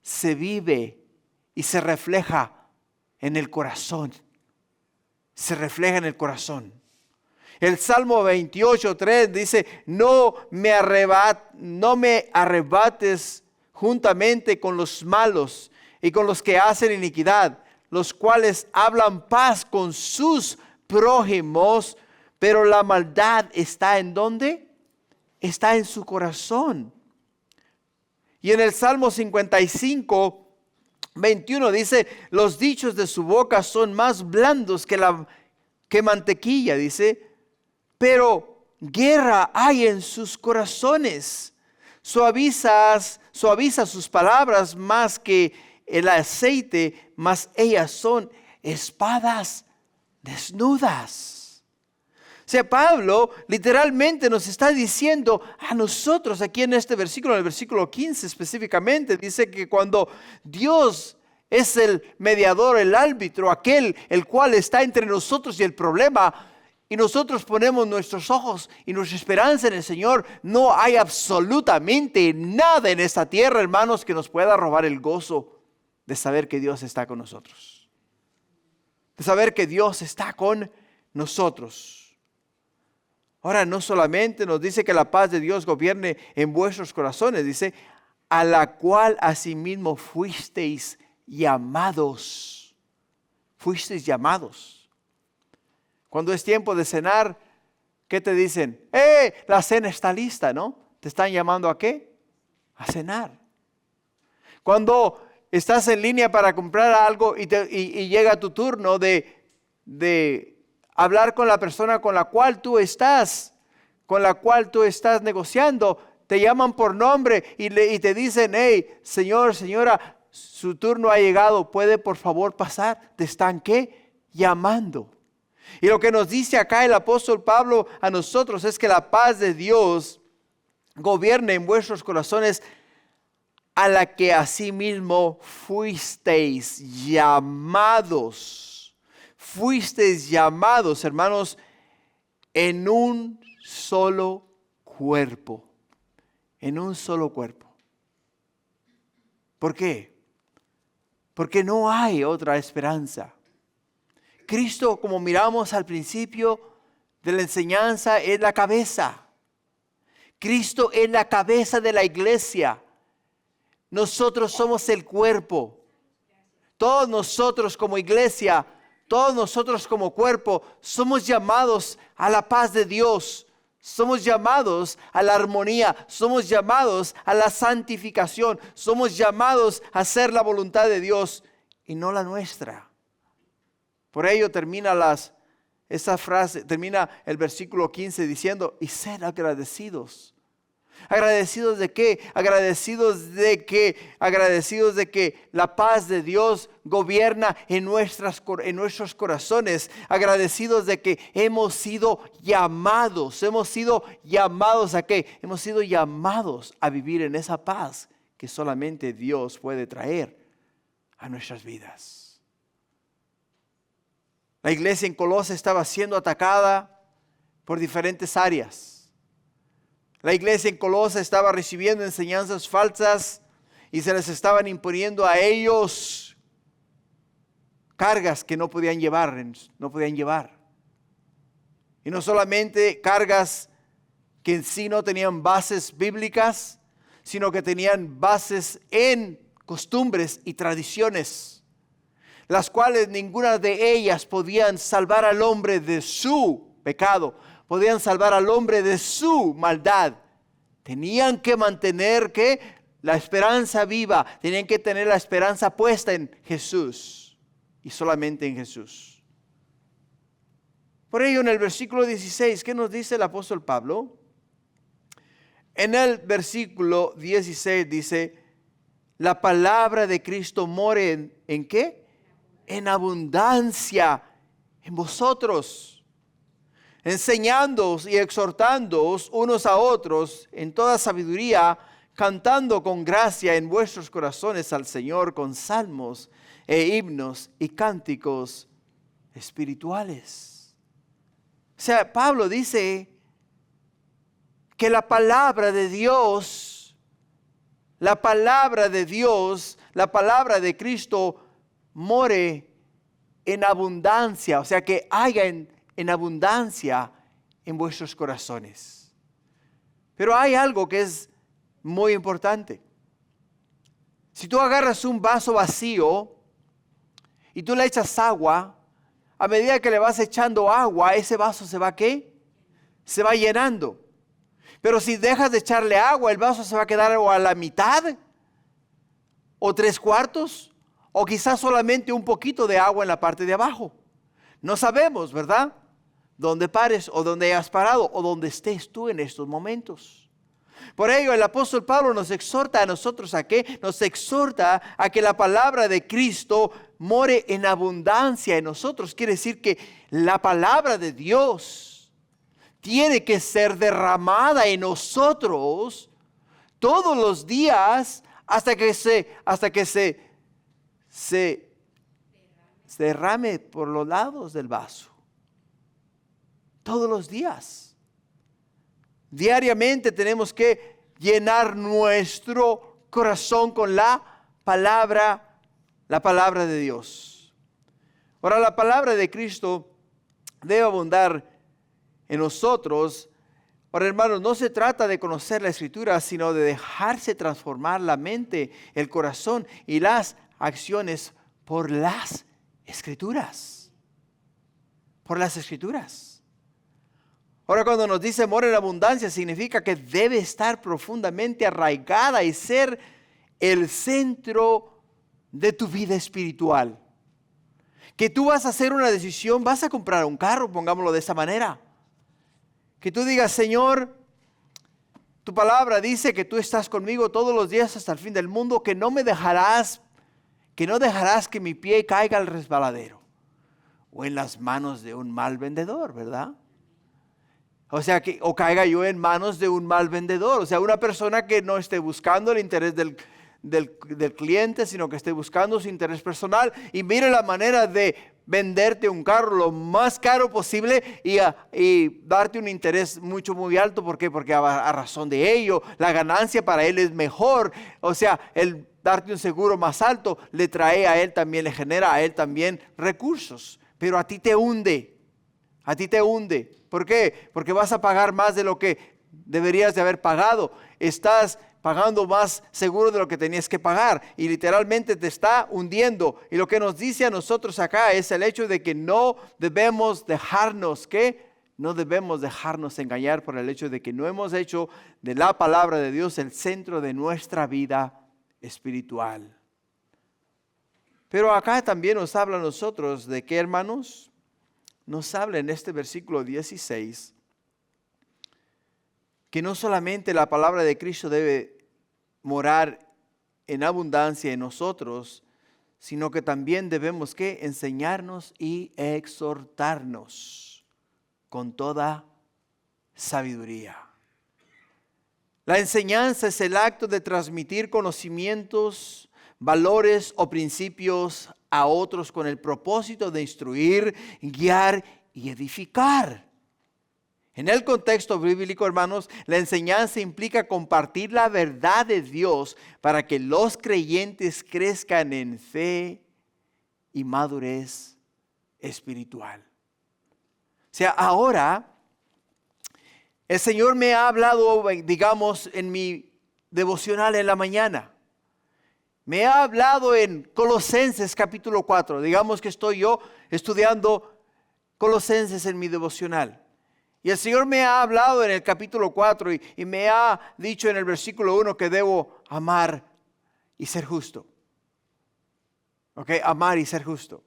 se vive y se refleja en el corazón. Se refleja en el corazón. El Salmo 28:3 dice, no me arrebates juntamente con los malos y con los que hacen iniquidad, los cuales hablan paz con sus prójimos, pero la maldad está ¿en dónde? Está en su corazón. Y en el Salmo 55:21 dice, los dichos de su boca son más blandos que mantequilla, dice, pero guerra hay en sus corazones. Suaviza sus palabras más que el aceite, mas ellas son espadas desnudas. O sea, Pablo literalmente nos está diciendo a nosotros aquí en este versículo, en el versículo 15 específicamente, dice que cuando Dios es el mediador, el árbitro, aquel el cual está entre nosotros y el problema, y nosotros ponemos nuestros ojos y nuestra esperanza en el Señor, no hay absolutamente nada en esta tierra, hermanos, que nos pueda robar el gozo de saber que Dios está con nosotros. De saber que Dios está con nosotros. Ahora, no solamente nos dice que la paz de Dios gobierne en vuestros corazones, dice, a la cual asimismo fuisteis llamados. Fuisteis llamados. Cuando es tiempo de cenar, ¿qué te dicen? La cena está lista, ¿no? ¿Te están llamando a qué? A cenar. Cuando estás en línea para comprar algo y llega tu turno de hablar con la persona con la cual tú estás negociando, te llaman por nombre y te dicen, hey, señor, señora, su turno ha llegado, ¿puede por favor pasar? ¿Te están qué? Llamando. Y lo que nos dice acá el apóstol Pablo a nosotros es que la paz de Dios gobierne en vuestros corazones, a la que asimismo fuisteis llamados. Fuisteis llamados, hermanos, en un solo cuerpo. En un solo cuerpo. ¿Por qué? Porque no hay otra esperanza. Cristo, como miramos al principio de la enseñanza, es la cabeza. Cristo es la cabeza de la iglesia. Nosotros somos el cuerpo. Todos nosotros como iglesia, todos nosotros como cuerpo, somos llamados a la paz de Dios. Somos llamados a la armonía. Somos llamados a la santificación. Somos llamados a hacer la voluntad de Dios y no la nuestra. Por ello termina termina el versículo 15 diciendo, y sed agradecidos. ¿Agradecidos de qué? Agradecidos de que la paz de Dios gobierna en nuestros corazones. Agradecidos de que hemos sido llamados. ¿Hemos sido llamados a qué? Hemos sido llamados a vivir en esa paz que solamente Dios puede traer a nuestras vidas. La iglesia en Colosas estaba siendo atacada por diferentes áreas. La iglesia en Colosas estaba recibiendo enseñanzas falsas y se les estaban imponiendo a ellos cargas que no podían llevar. Y no solamente cargas que en sí no tenían bases bíblicas, sino que tenían bases en costumbres y tradiciones, las cuales ninguna de ellas podían salvar al hombre de su pecado. Podían salvar al hombre de su maldad. Tenían que mantener la esperanza viva. Tenían que tener la esperanza puesta en Jesús y solamente en Jesús. Por ello en el versículo 16, ¿qué nos dice el apóstol Pablo? En el versículo 16 dice, la palabra de Cristo more ¿en qué? En abundancia en vosotros, enseñándoos y exhortándoos unos a otros en toda sabiduría, cantando con gracia en vuestros corazones al Señor con salmos e himnos y cánticos espirituales. O sea, Pablo dice que la palabra de Dios, la palabra de Cristo more en abundancia, o sea que haya en abundancia en vuestros corazones. Pero hay algo que es muy importante. Si tú agarras un vaso vacío y tú le echas agua, a medida que le vas echando agua, ese vaso se va ¿qué? Se va llenando. Pero si dejas de echarle agua, el vaso se va a quedar o a la mitad, o 3/4, o quizás solamente un poquito de agua en la parte de abajo. No sabemos, ¿verdad? Dónde pares o dónde hayas parado o dónde estés tú en estos momentos. Por ello el apóstol Pablo nos exhorta a nosotros a qué? Nos exhorta a que la palabra de Cristo more en abundancia en nosotros. Quiere decir que la palabra de Dios tiene que ser derramada en nosotros todos los días hasta que se derrame por los lados del vaso. Todos los días. Diariamente tenemos que llenar nuestro corazón con la palabra de Dios. Ahora, la palabra de Cristo debe abundar en nosotros Ahora, hermanos, no se trata de conocer la Escritura, sino de dejarse transformar la mente, el corazón y las acciones por las Escrituras. Por las Escrituras. Ahora, cuando nos dice amor en abundancia, significa que debe estar profundamente arraigada y ser el centro de tu vida espiritual. Que tú vas a hacer una decisión, vas a comprar un carro, pongámoslo de esa manera. Que tú digas, Señor, tu palabra dice que tú estás conmigo todos los días hasta el fin del mundo, que no dejarás que mi pie caiga al resbaladero o en las manos de un mal vendedor, ¿verdad? O caiga yo en manos de un mal vendedor, o sea, una persona que no esté buscando el interés del cliente, sino que esté buscando su interés personal y mire la manera de venderte un carro lo más caro posible y darte un interés muy alto. ¿Por qué? Porque a razón de ello la ganancia para él es mejor. O sea, el darte un seguro más alto le trae a él también, le genera a él también recursos, pero a ti te hunde. A ti te hunde. ¿Por qué? Porque vas a pagar más de lo que deberías de haber pagado. Estás pagando más seguro de lo que tenías que pagar y literalmente te está hundiendo. Y lo que nos dice a nosotros acá es el hecho de que no debemos dejarnos engañar por el hecho de que no hemos hecho de la palabra de Dios el centro de nuestra vida espiritual. Pero acá también nos habla a nosotros de qué, hermanos. Nos habla en este versículo 16 que no solamente la palabra de Cristo debe morar en abundancia en nosotros, sino que también debemos que enseñarnos y exhortarnos con toda sabiduría. La enseñanza es el acto de transmitir conocimientos, valores o principios a otros con el propósito de instruir, guiar y edificar. En el contexto bíblico, hermanos, la enseñanza implica compartir la verdad de Dios para que los creyentes crezcan en fe y madurez espiritual. O sea, ahora el Señor me ha hablado, digamos, en mi devocional en la mañana. Me ha hablado en Colosenses capítulo 4. Digamos que estoy yo estudiando Colosenses en mi devocional. Y el Señor me ha hablado en el capítulo 4 y me ha dicho en el versículo 1 que debo amar y ser justo. ¿Ok? Amar y ser justo.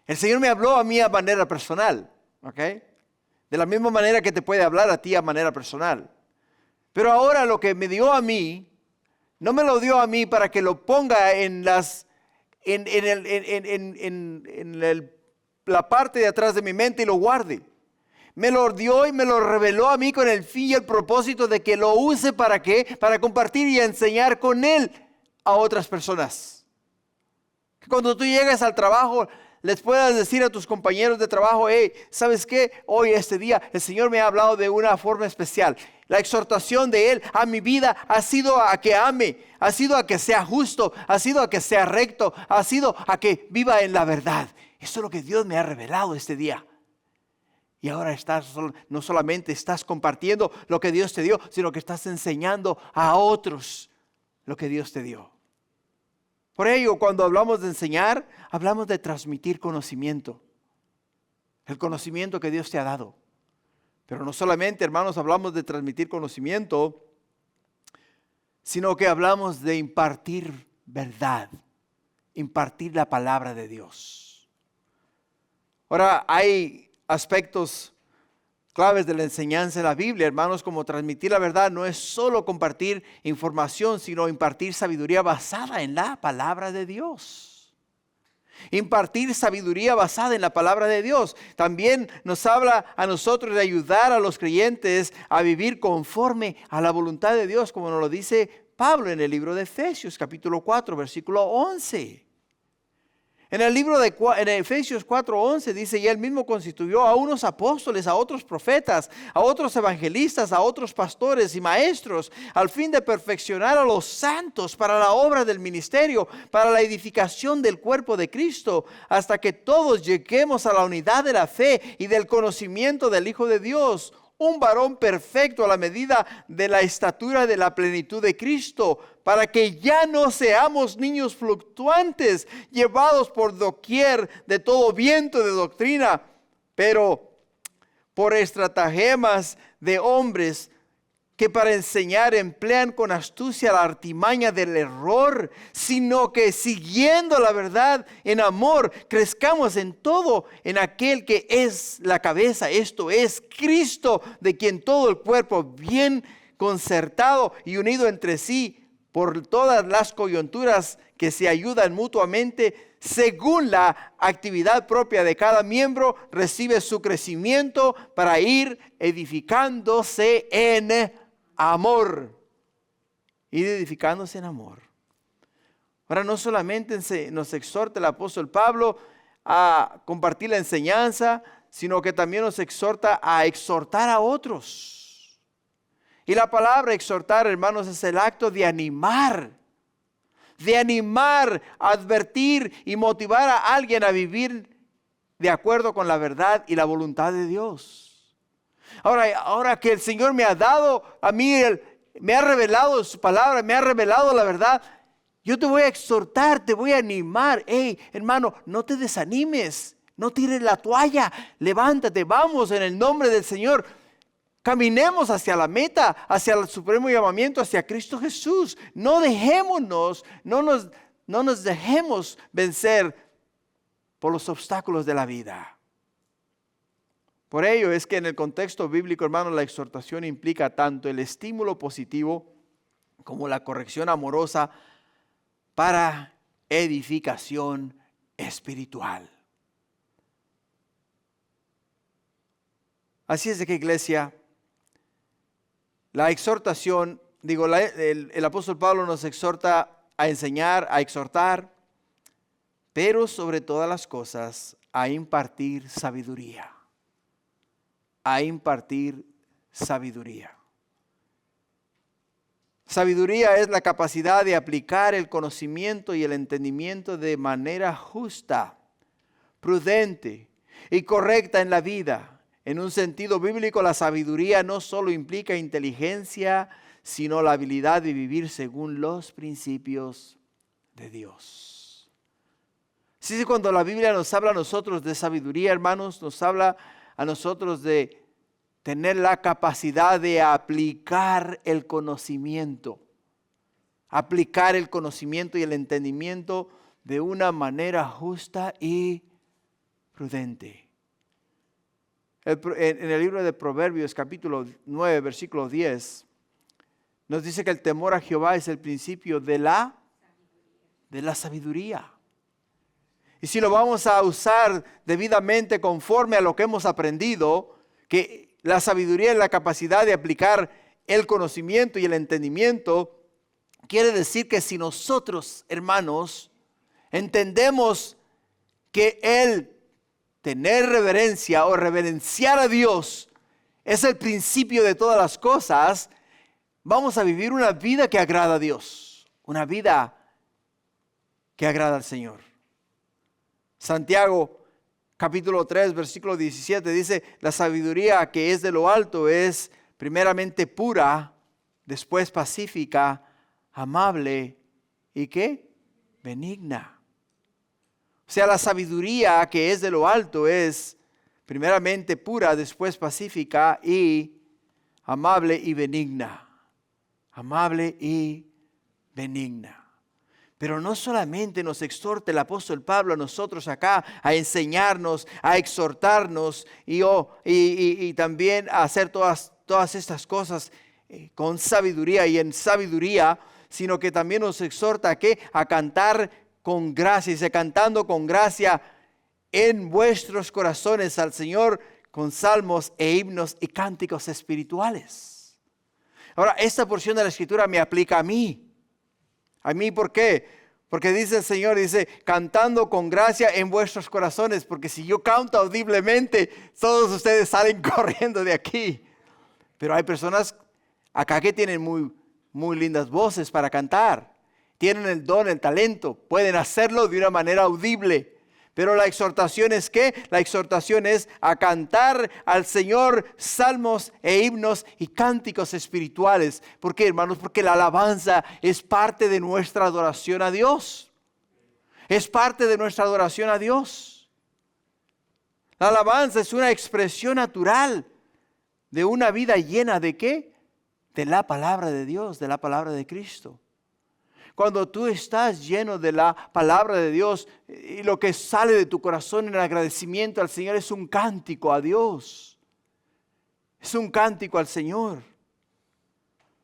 El Señor me habló a mí a manera personal. ¿Ok? De la misma manera que te puede hablar a ti a manera personal. Pero ahora lo que me dio a mí, no me lo dio a mí para que lo ponga en la parte de atrás de mi mente y lo guarde. Me lo dio y me lo reveló a mí con el fin y el propósito de que lo use ¿para qué? Para compartir y enseñar con él a otras personas. Que cuando tú llegues al trabajo les puedas decir a tus compañeros de trabajo, hey, ¿sabes qué? Hoy, este día, el Señor me ha hablado de una forma especial. La exhortación de Él a mi vida ha sido a que ame, ha sido a que sea justo, ha sido a que sea recto, ha sido a que viva en la verdad. Eso es lo que Dios me ha revelado este día. Y ahora no solamente estás compartiendo lo que Dios te dio, sino que estás enseñando a otros lo que Dios te dio. Por ello, cuando hablamos de enseñar, hablamos de transmitir conocimiento. El conocimiento que Dios te ha dado. Pero no solamente, hermanos, hablamos de transmitir conocimiento, sino que hablamos de impartir verdad, impartir la palabra de Dios. Ahora, hay aspectos claves de la enseñanza de la Biblia, hermanos, como transmitir la verdad no es solo compartir información, sino impartir sabiduría basada en la palabra de Dios. Impartir sabiduría basada en la palabra de Dios. También nos habla a nosotros de ayudar a los creyentes a vivir conforme a la voluntad de Dios, como nos lo dice Pablo en el libro de Efesios, capítulo 4, versículo 11. En Efesios 4:11 dice, y él mismo constituyó a unos apóstoles, a otros profetas, a otros evangelistas, a otros pastores y maestros, al fin de perfeccionar a los santos para la obra del ministerio, para la edificación del cuerpo de Cristo, hasta que todos lleguemos a la unidad de la fe y del conocimiento del Hijo de Dios, un varón perfecto a la medida de la estatura de la plenitud de Cristo, para que ya no seamos niños fluctuantes, llevados por doquier de todo viento de doctrina, pero por estratagemas de hombres que para enseñar emplean con astucia la artimaña del error, sino que siguiendo la verdad en amor, crezcamos en todo en aquel que es la cabeza, esto es Cristo, de quien todo el cuerpo bien concertado y unido entre sí por todas las coyunturas que se ayudan mutuamente, según la actividad propia de cada miembro, recibe su crecimiento para ir edificándose en amor. Ir edificándose en amor. Ahora, no solamente nos exhorta el apóstol Pablo a compartir la enseñanza, sino que también nos exhorta a exhortar a otros. Y la palabra exhortar, hermanos, es el acto de animar, advertir y motivar a alguien a vivir de acuerdo con la verdad y la voluntad de Dios. Ahora que el Señor me ha dado a mí, me ha revelado su palabra, me ha revelado la verdad, yo te voy a exhortar, te voy a animar. Hey, hermano, no te desanimes, no tires la toalla, levántate, vamos en el nombre del Señor. Caminemos hacia la meta, hacia el supremo llamamiento, hacia Cristo Jesús. No dejémonos, no nos dejemos vencer por los obstáculos de la vida. Por ello es que en el contexto bíblico, hermanos, la exhortación implica tanto el estímulo positivo como la corrección amorosa para edificación espiritual. Así es de que, iglesia, la exhortación, el apóstol Pablo nos exhorta a enseñar, a exhortar, pero sobre todas las cosas a impartir sabiduría. A impartir sabiduría. Sabiduría es la capacidad de aplicar el conocimiento y el entendimiento de manera justa, prudente y correcta en la vida. En un sentido bíblico, la sabiduría no solo implica inteligencia, sino la habilidad de vivir según los principios de Dios. Sí, cuando la Biblia nos habla a nosotros de sabiduría, hermanos, nos habla a nosotros de tener la capacidad de aplicar el conocimiento. Aplicar el conocimiento y el entendimiento de una manera justa y prudente. En el libro de Proverbios, capítulo 9, versículo 10, nos dice que el temor a Jehová es el principio de la sabiduría. Y si lo vamos a usar debidamente conforme a lo que hemos aprendido, que la sabiduría es la capacidad de aplicar el conocimiento y el entendimiento, quiere decir que si nosotros, hermanos, entendemos que el tener reverencia o reverenciar a Dios es el principio de todas las cosas, vamos a vivir una vida que agrada a Dios, una vida que agrada al Señor. Santiago capítulo 3 versículo 17 dice: la sabiduría que es de lo alto es primeramente pura, después pacífica, amable y ¿qué? Benigna. O sea, la sabiduría que es de lo alto es primeramente pura, después pacífica y amable y benigna. Amable y benigna. Pero no solamente nos exhorta el apóstol Pablo a nosotros acá a enseñarnos, a exhortarnos y también a hacer todas estas cosas con sabiduría y en sabiduría, sino que también nos exhorta ¿a qué? A cantar con gracia, dice, cantando con gracia en vuestros corazones al Señor con salmos e himnos y cánticos espirituales. Ahora, esta porción de la Escritura me aplica a mí. ¿A mí por qué? Porque dice el Señor, dice, cantando con gracia en vuestros corazones, porque si yo canto audiblemente, todos ustedes salen corriendo de aquí. Pero hay personas acá que tienen muy lindas voces para cantar. Tienen el don, el talento, pueden hacerlo de una manera audible. Pero la exhortación es ¿qué? La exhortación es a cantar al Señor salmos e himnos y cánticos espirituales. ¿Por qué, hermanos? Porque la alabanza es parte de nuestra adoración a Dios. Es parte de nuestra adoración a Dios. La alabanza es una expresión natural de una vida llena de ¿qué? De la palabra de Dios, de la palabra de Cristo. Cuando tú estás lleno de la palabra de Dios y lo que sale de tu corazón en agradecimiento al Señor es un cántico a Dios. Es un cántico al Señor.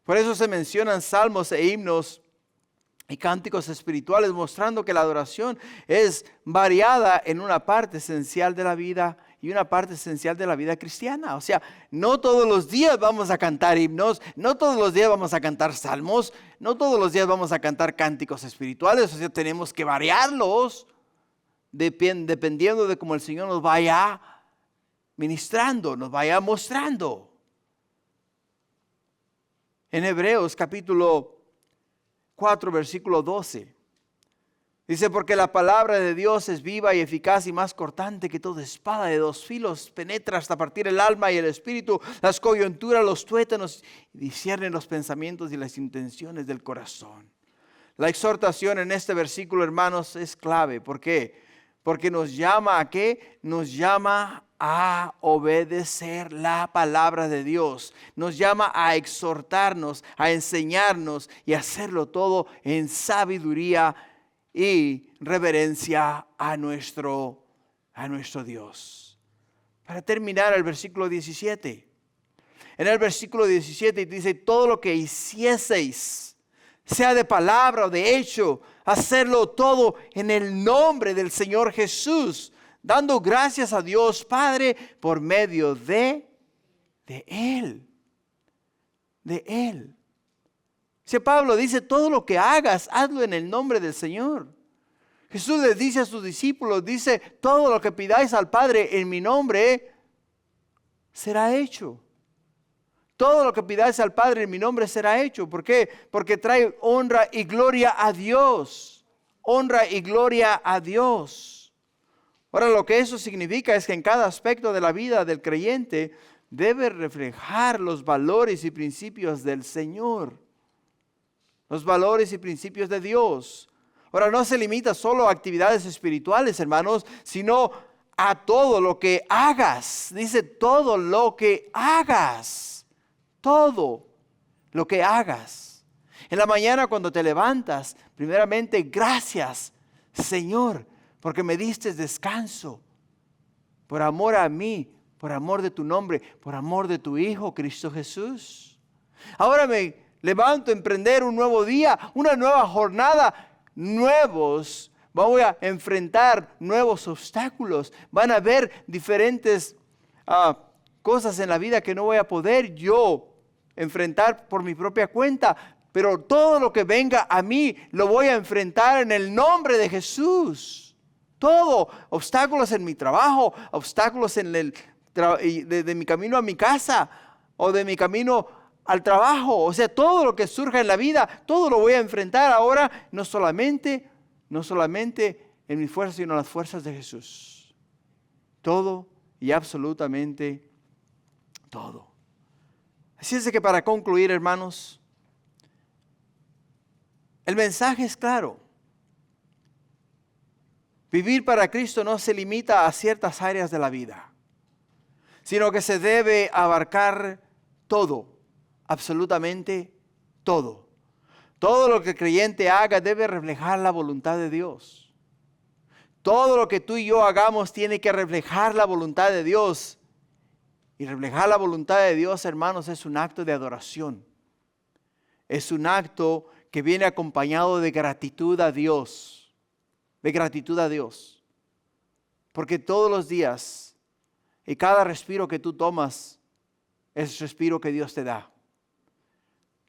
Por eso se mencionan salmos e himnos y cánticos espirituales, mostrando que la adoración es variada en una parte esencial de la vida y una parte esencial de la vida cristiana. O sea, no todos los días vamos a cantar himnos, no todos los días vamos a cantar salmos, no todos los días vamos a cantar cánticos espirituales. O sea, tenemos que variarlos dependiendo de cómo el Señor nos vaya ministrando, nos vaya mostrando. En Hebreos capítulo 4, versículo 12. Dice, porque la palabra de Dios es viva y eficaz y más cortante que toda espada de dos filos, penetra hasta partir el alma y el espíritu, las coyunturas, los tuétanos, y discierne los pensamientos y las intenciones del corazón. La exhortación en este versículo, hermanos, es clave. ¿Por qué? Porque nos llama a ¿qué? Nos llama a obedecer la palabra de Dios. Nos llama a exhortarnos, a enseñarnos y hacerlo todo en sabiduría y reverencia a nuestro Dios. Para terminar el versículo 17. En el versículo 17 dice, todo lo que hicieseis, sea de palabra o de hecho, hacerlo todo en el nombre del Señor Jesús, dando gracias a Dios Padre por medio de Él. De Él. Si Pablo dice, todo lo que hagas, hazlo en el nombre del Señor. Jesús les dice a sus discípulos, dice, todo lo que pidáis al Padre en mi nombre, será hecho. Todo lo que pidáis al Padre en mi nombre será hecho. ¿Por qué? Porque trae honra y gloria a Dios. Honra y gloria a Dios. Ahora, lo que eso significa es que en cada aspecto de la vida del creyente debe reflejar los valores y principios del Señor. Los valores y principios de Dios. Ahora, no se limita solo a actividades espirituales, hermanos, sino a todo lo que hagas. Dice todo lo que hagas. Todo lo que hagas. En la mañana cuando te levantas, primeramente, gracias, Señor, porque me diste descanso. Por amor a mí, por amor de tu nombre, por amor de tu Hijo, Cristo Jesús. Ahora me levanto a emprender un nuevo día, una nueva jornada, voy a enfrentar nuevos obstáculos. Van a haber diferentes cosas en la vida que no voy a poder yo enfrentar por mi propia cuenta, pero todo lo que venga a mí lo voy a enfrentar en el nombre de Jesús. Todo, obstáculos en mi trabajo, obstáculos en de mi camino a mi casa o de mi camino al trabajo, o sea, todo lo que surja en la vida, todo lo voy a enfrentar ahora, no solamente en mis fuerzas, sino en las fuerzas de Jesús. Todo y absolutamente todo. Así es de que para concluir, hermanos, el mensaje es claro. Vivir para Cristo no se limita a ciertas áreas de la vida, sino que se debe abarcar todo. Absolutamente todo. Todo lo que el creyente haga debe reflejar la voluntad de Dios. Todo lo que tú y yo hagamos tiene que reflejar la voluntad de Dios. Y reflejar la voluntad de Dios, hermanos, es un acto de adoración. Es un acto que viene acompañado de gratitud a Dios. De gratitud a Dios. Porque todos los días y cada respiro que tú tomas es el respiro que Dios te da.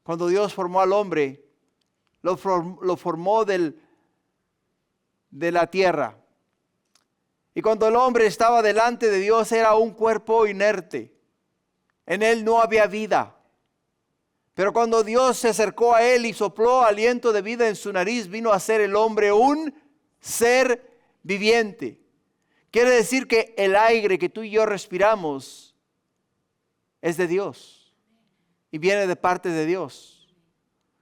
Cuando Dios formó al hombre, lo formó de la tierra. Y cuando el hombre estaba delante de Dios era un cuerpo inerte. En él no había vida. Pero cuando Dios se acercó a él y sopló aliento de vida en su nariz, vino a ser el hombre un ser viviente. Quiere decir que el aire que tú y yo respiramos es de Dios y viene de parte de Dios.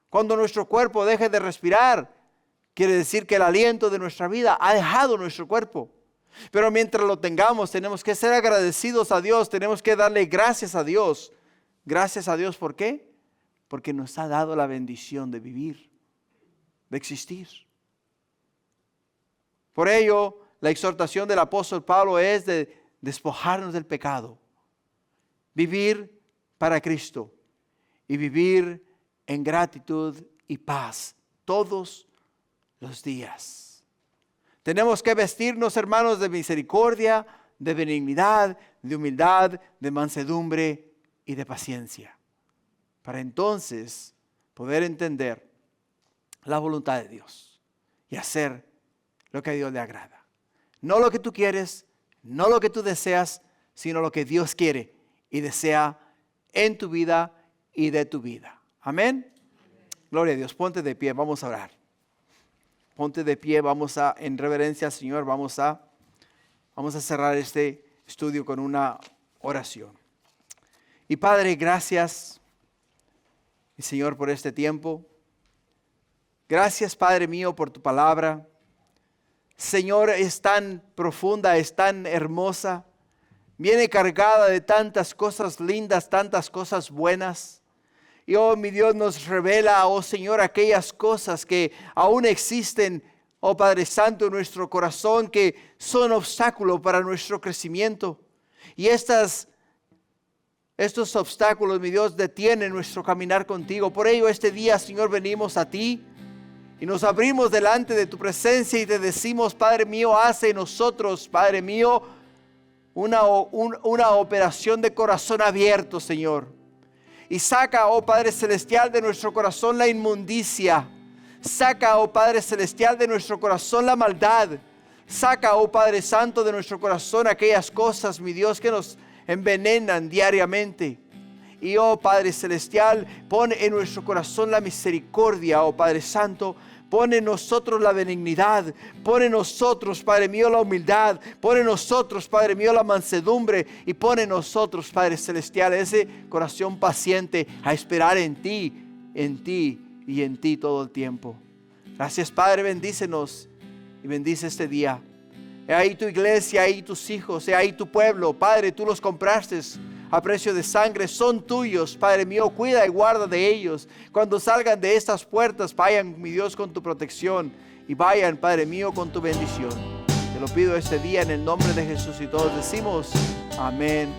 Cuando nuestro cuerpo deje de respirar, quiere decir que el aliento de nuestra vida ha dejado nuestro cuerpo. Pero mientras lo tengamos, tenemos que ser agradecidos a Dios, tenemos que darle gracias a Dios. Gracias a Dios, ¿por qué? Porque nos ha dado la bendición de vivir, de existir. Por ello, la exhortación del apóstol Pablo es de despojarnos del pecado, vivir para Cristo y vivir en gratitud y paz todos los días. Tenemos que vestirnos, hermanos, de misericordia, de benignidad, de humildad, de mansedumbre y de paciencia, para entonces poder entender la voluntad de Dios y hacer lo que a Dios le agrada. No lo que tú quieres, no lo que tú deseas, sino lo que Dios quiere y desea en tu vida y de tu vida. Amén. Gloria a Dios. Ponte de pie, vamos a orar. Ponte de pie, en reverencia al Señor, vamos a cerrar este estudio con una oración. Y Padre, gracias, mi Señor, por este tiempo. Gracias, Padre mío, por tu palabra. Señor, es tan profunda, es tan hermosa. Viene cargada de tantas cosas lindas, tantas cosas buenas. Y oh, mi Dios, nos revela, oh Señor, aquellas cosas que aún existen, oh Padre Santo, en nuestro corazón, que son obstáculos para nuestro crecimiento. Y estos obstáculos, mi Dios, detienen nuestro caminar contigo. Por ello, este día, Señor, venimos a ti y nos abrimos delante de tu presencia y te decimos, Padre mío, haz en nosotros, Padre mío, una operación de corazón abierto, Señor. Y saca, oh Padre Celestial, de nuestro corazón la inmundicia. Saca, oh Padre Celestial, de nuestro corazón la maldad. Saca, oh Padre Santo, de nuestro corazón aquellas cosas, mi Dios, que nos envenenan diariamente. Y oh Padre Celestial, pon en nuestro corazón la misericordia, oh Padre Santo. Pon en nosotros la benignidad, pon en nosotros, Padre mío, la humildad, pon en nosotros, Padre mío, la mansedumbre y pon en nosotros, Padre Celestial, ese corazón paciente a esperar en ti y en ti todo el tiempo. Gracias, Padre, bendícenos y bendice este día. He ahí tu iglesia, ahí tus hijos, he ahí tu pueblo, Padre, tú los compraste a precio de sangre, son tuyos, Padre mío, cuida y guarda de ellos. Cuando salgan de estas puertas, vayan, mi Dios, con tu protección y vayan, Padre mío, con tu bendición. Te lo pido este día en el nombre de Jesús y todos decimos amén.